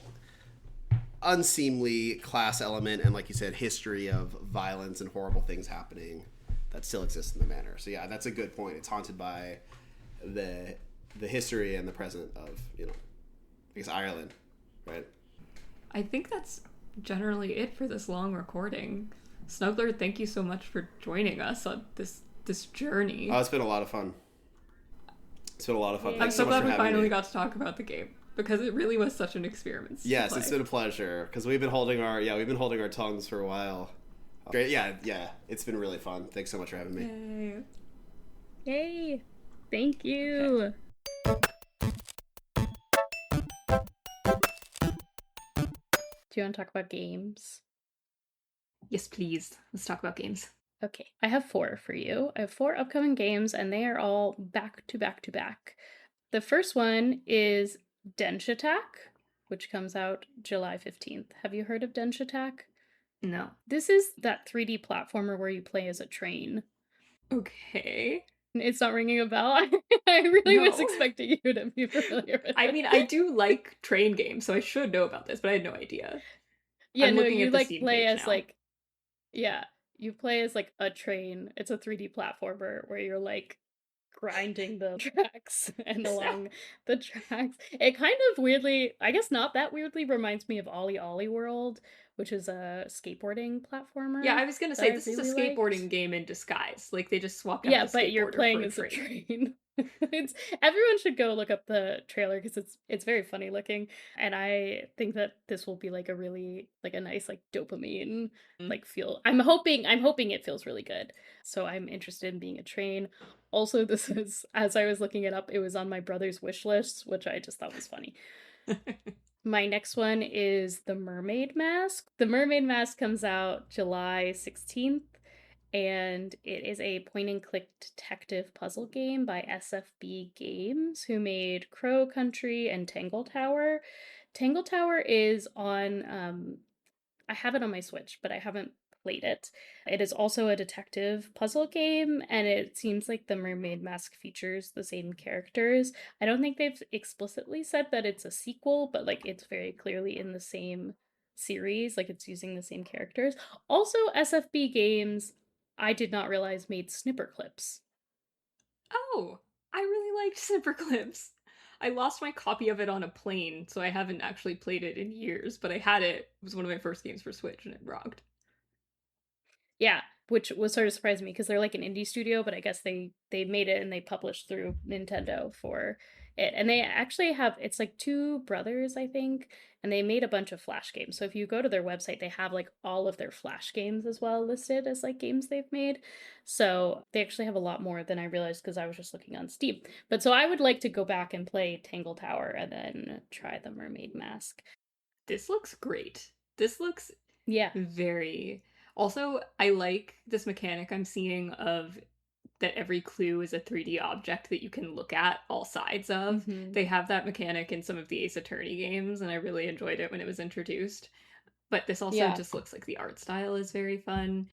unseemly class element and, like you said, history of violence and horrible things happening that still exists in the manor. So yeah, that's a good point. It's haunted by the history and the present of I guess Ireland, right? I think that's generally it for this long recording. Snuggler, thank you so much for joining us on this journey. Oh, it's been a lot of fun. I'm so glad we finally got to talk about the game, because it really was such an experience. Yes, it's been a pleasure, because we've been holding our tongues for a while. Great, yeah, it's been really fun. Thanks so much for having me. Yay! Thank you. Do you want to talk about games? Yes, please. Let's talk about games. Okay, I have 4 for you. I have 4 upcoming games, and they are all back to back to back. The first one is Dench Attack, which comes out July 15th. Have you heard of Dench Attack? No. This is that 3D platformer where you play as a train. Okay. It's not ringing a bell. I really was No. expecting you to be familiar with I it. mean, I do like train games, so I should know about this, but I had no idea. Yeah, I'm no, looking you at the like Steam play page as now. like yeah, you play as like a train. It's a 3D platformer where you're like grinding the tracks and along the tracks. It kind of weirdly, I guess not that weirdly, reminds me of Ollie Ollie World, which is a skateboarding Yeah, platformer I was gonna that say I this is a really skateboarding liked. game in disguise. Like they just swapped out Yeah, the but you're skateboarder for playing a as a train. train. It's everyone should go look up the trailer because it's very funny looking, and I think that this will be like a really like a nice like dopamine like feel. I'm hoping it feels really good. So I'm interested in being a train. Also, this is as I was looking it up, it was on my brother's wish list, which I just thought was funny. My next one is The Mermaid Mask. The Mermaid Mask comes out July 16th, and it is a point and click detective puzzle game by SFB Games, who made Crow Country and Tangle Tower. Tangle Tower is on I have it on my Switch, but I haven't played it. It is also a detective puzzle game, and it seems like the Mermaid Mask features the same characters. I don't think they've explicitly said that it's a sequel, but like it's very clearly in the same series, like it's using the same characters. Also, SFB Games, I did not realize made snipper clips. Oh, I really liked Snipperclips. I lost my copy of it on a plane, so I haven't actually played it in years, but I had it. It was one of my first games for Switch and it rocked. Yeah, which was sort of surprising me because they're like an indie studio, but I guess they made it and they published through Nintendo for it. And they actually have it's like two brothers, I think, and they made a bunch of Flash games. So if you go to their website, they have like all of their Flash games as well listed as like games they've made. So they actually have a lot more than I realized because I was just looking on Steam. But so I would like to go back and play Tangle Tower and then try the Mermaid Mask. This looks great. This looks Yeah. very. Also, I like this mechanic I'm seeing of that every clue is a 3D object that you can look at all sides of. Mm-hmm. They have that mechanic in some of the Ace Attorney games, and I really enjoyed it when it was introduced. But this also Yeah. just looks like the art style is very fun.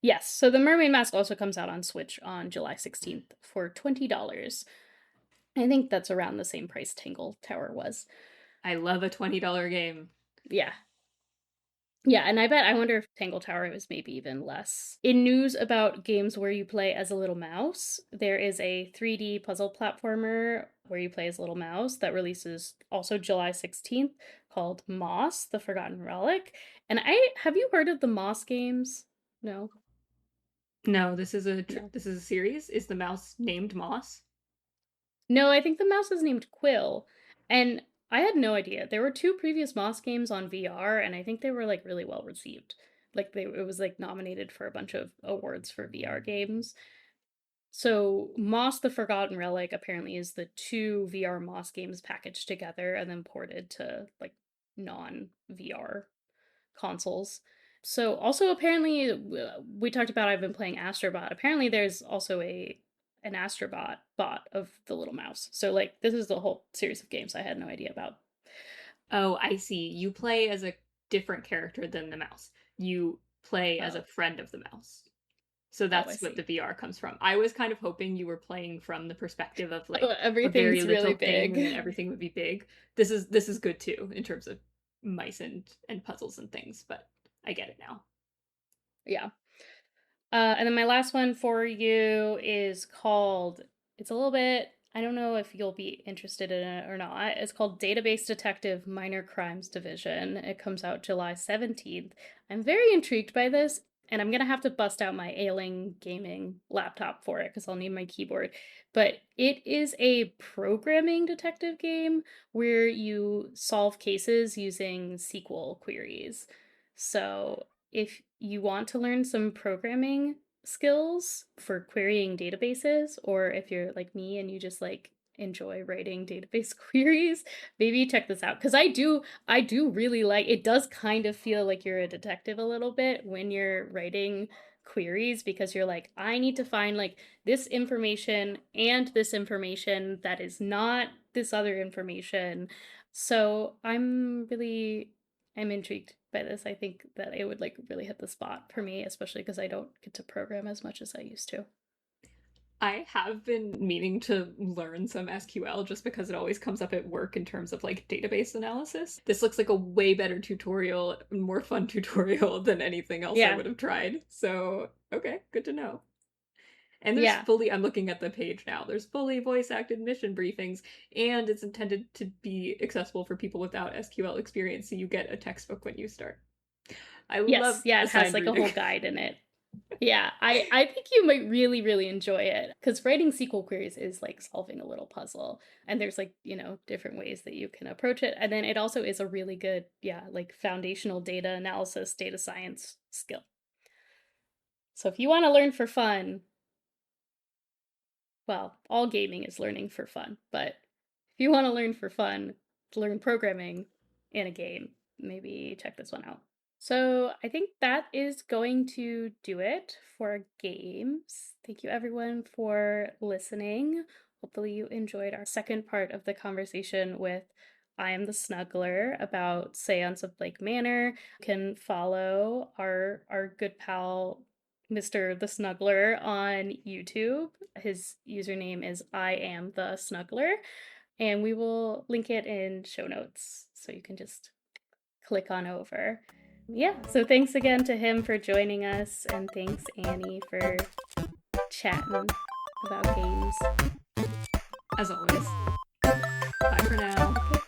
Yes, so the Mermaid Mask also comes out on Switch on July 16th for $20. I think that's around the same price Tangle Tower was. I love a $20 game. Yeah. Yeah, and I wonder if Tangle Tower was maybe even less. In news about games where you play as a little mouse, there is a 3D puzzle platformer where you play as a little mouse that releases also July 16th called Moss, the Forgotten Relic. And I have you heard of the Moss games? No. No, No. this is a series. Is the mouse named Moss? No, I think the mouse is named Quill. And I had no idea. There were two previous Moss games on VR, and I think they were like really well received. Like it was like nominated for a bunch of awards for VR games. So Moss the Forgotten Relic apparently is the two VR Moss games packaged together and then ported to like non-VR consoles. So also apparently we talked about I've been playing Astrobot. Apparently there's also a an Astrobot bot of the little mouse. So like this is the whole series of games I had no idea about. Oh, I see. You play as a different character than the mouse. You play as a Oh, friend of the mouse. So oh, I that's what the see. VR comes from. I was kind of hoping you were playing from the perspective of Oh, like a very everything's really little thing and then big. everything would be big. This is good too in terms of mice and puzzles and things, but I get it now. Yeah. And then my last one for you is called, it's a little bit, I don't know if you'll be interested in it or not. It's called Database Detective Minor Crimes Division. It comes out July 17th. I'm very intrigued by this, and I'm going to have to bust out my ailing gaming laptop for it because I'll need my keyboard. But it is a programming detective game where you solve cases using SQL queries. So if you want to learn some programming skills for querying databases, or if you're like me and you just like enjoy writing database queries, maybe check this out. Because I do really like it, does kind of feel like you're a detective a little bit when you're writing queries because you're like, I need to find like this information and this information that is not this other information. So I'm intrigued by this. I think that it would like really hit the spot for me, especially because I don't get to program as much as I used to. I have been meaning to learn some SQL just because it always comes up at work in terms of like database analysis. This looks like a way better tutorial, more fun tutorial than anything else I Yeah. would have tried. So, okay, good to know. And there's Yeah. fully, I'm looking at the page now, there's fully voice acted mission briefings, and it's intended to be accessible for people without SQL experience, so you get a textbook when you start. I Yes, love yeah, it has assigned like a reading. whole guide in it. Yeah, I think you might really, really enjoy it because writing SQL queries is like solving a little puzzle. And there's like, different ways that you can approach it. And then it also is a really good, yeah, like foundational data analysis, data science skill. So if you want to learn for fun, well, all gaming is learning for fun, but if you want to learn for fun, to learn programming in a game, maybe check this one out. So I think that is going to do it for games. Thank you everyone for listening. Hopefully you enjoyed our second part of the conversation with IAmTheSnuggler about Séance of Blake Manor. You can follow our good pal Mr. the Snuggler on YouTube. His username is IAmTheSnuggler, and we will link it in show notes so you can just click on over. Yeah, so thanks again to him for joining us, and thanks Annie for chatting about games. As always. Bye for now. Okay.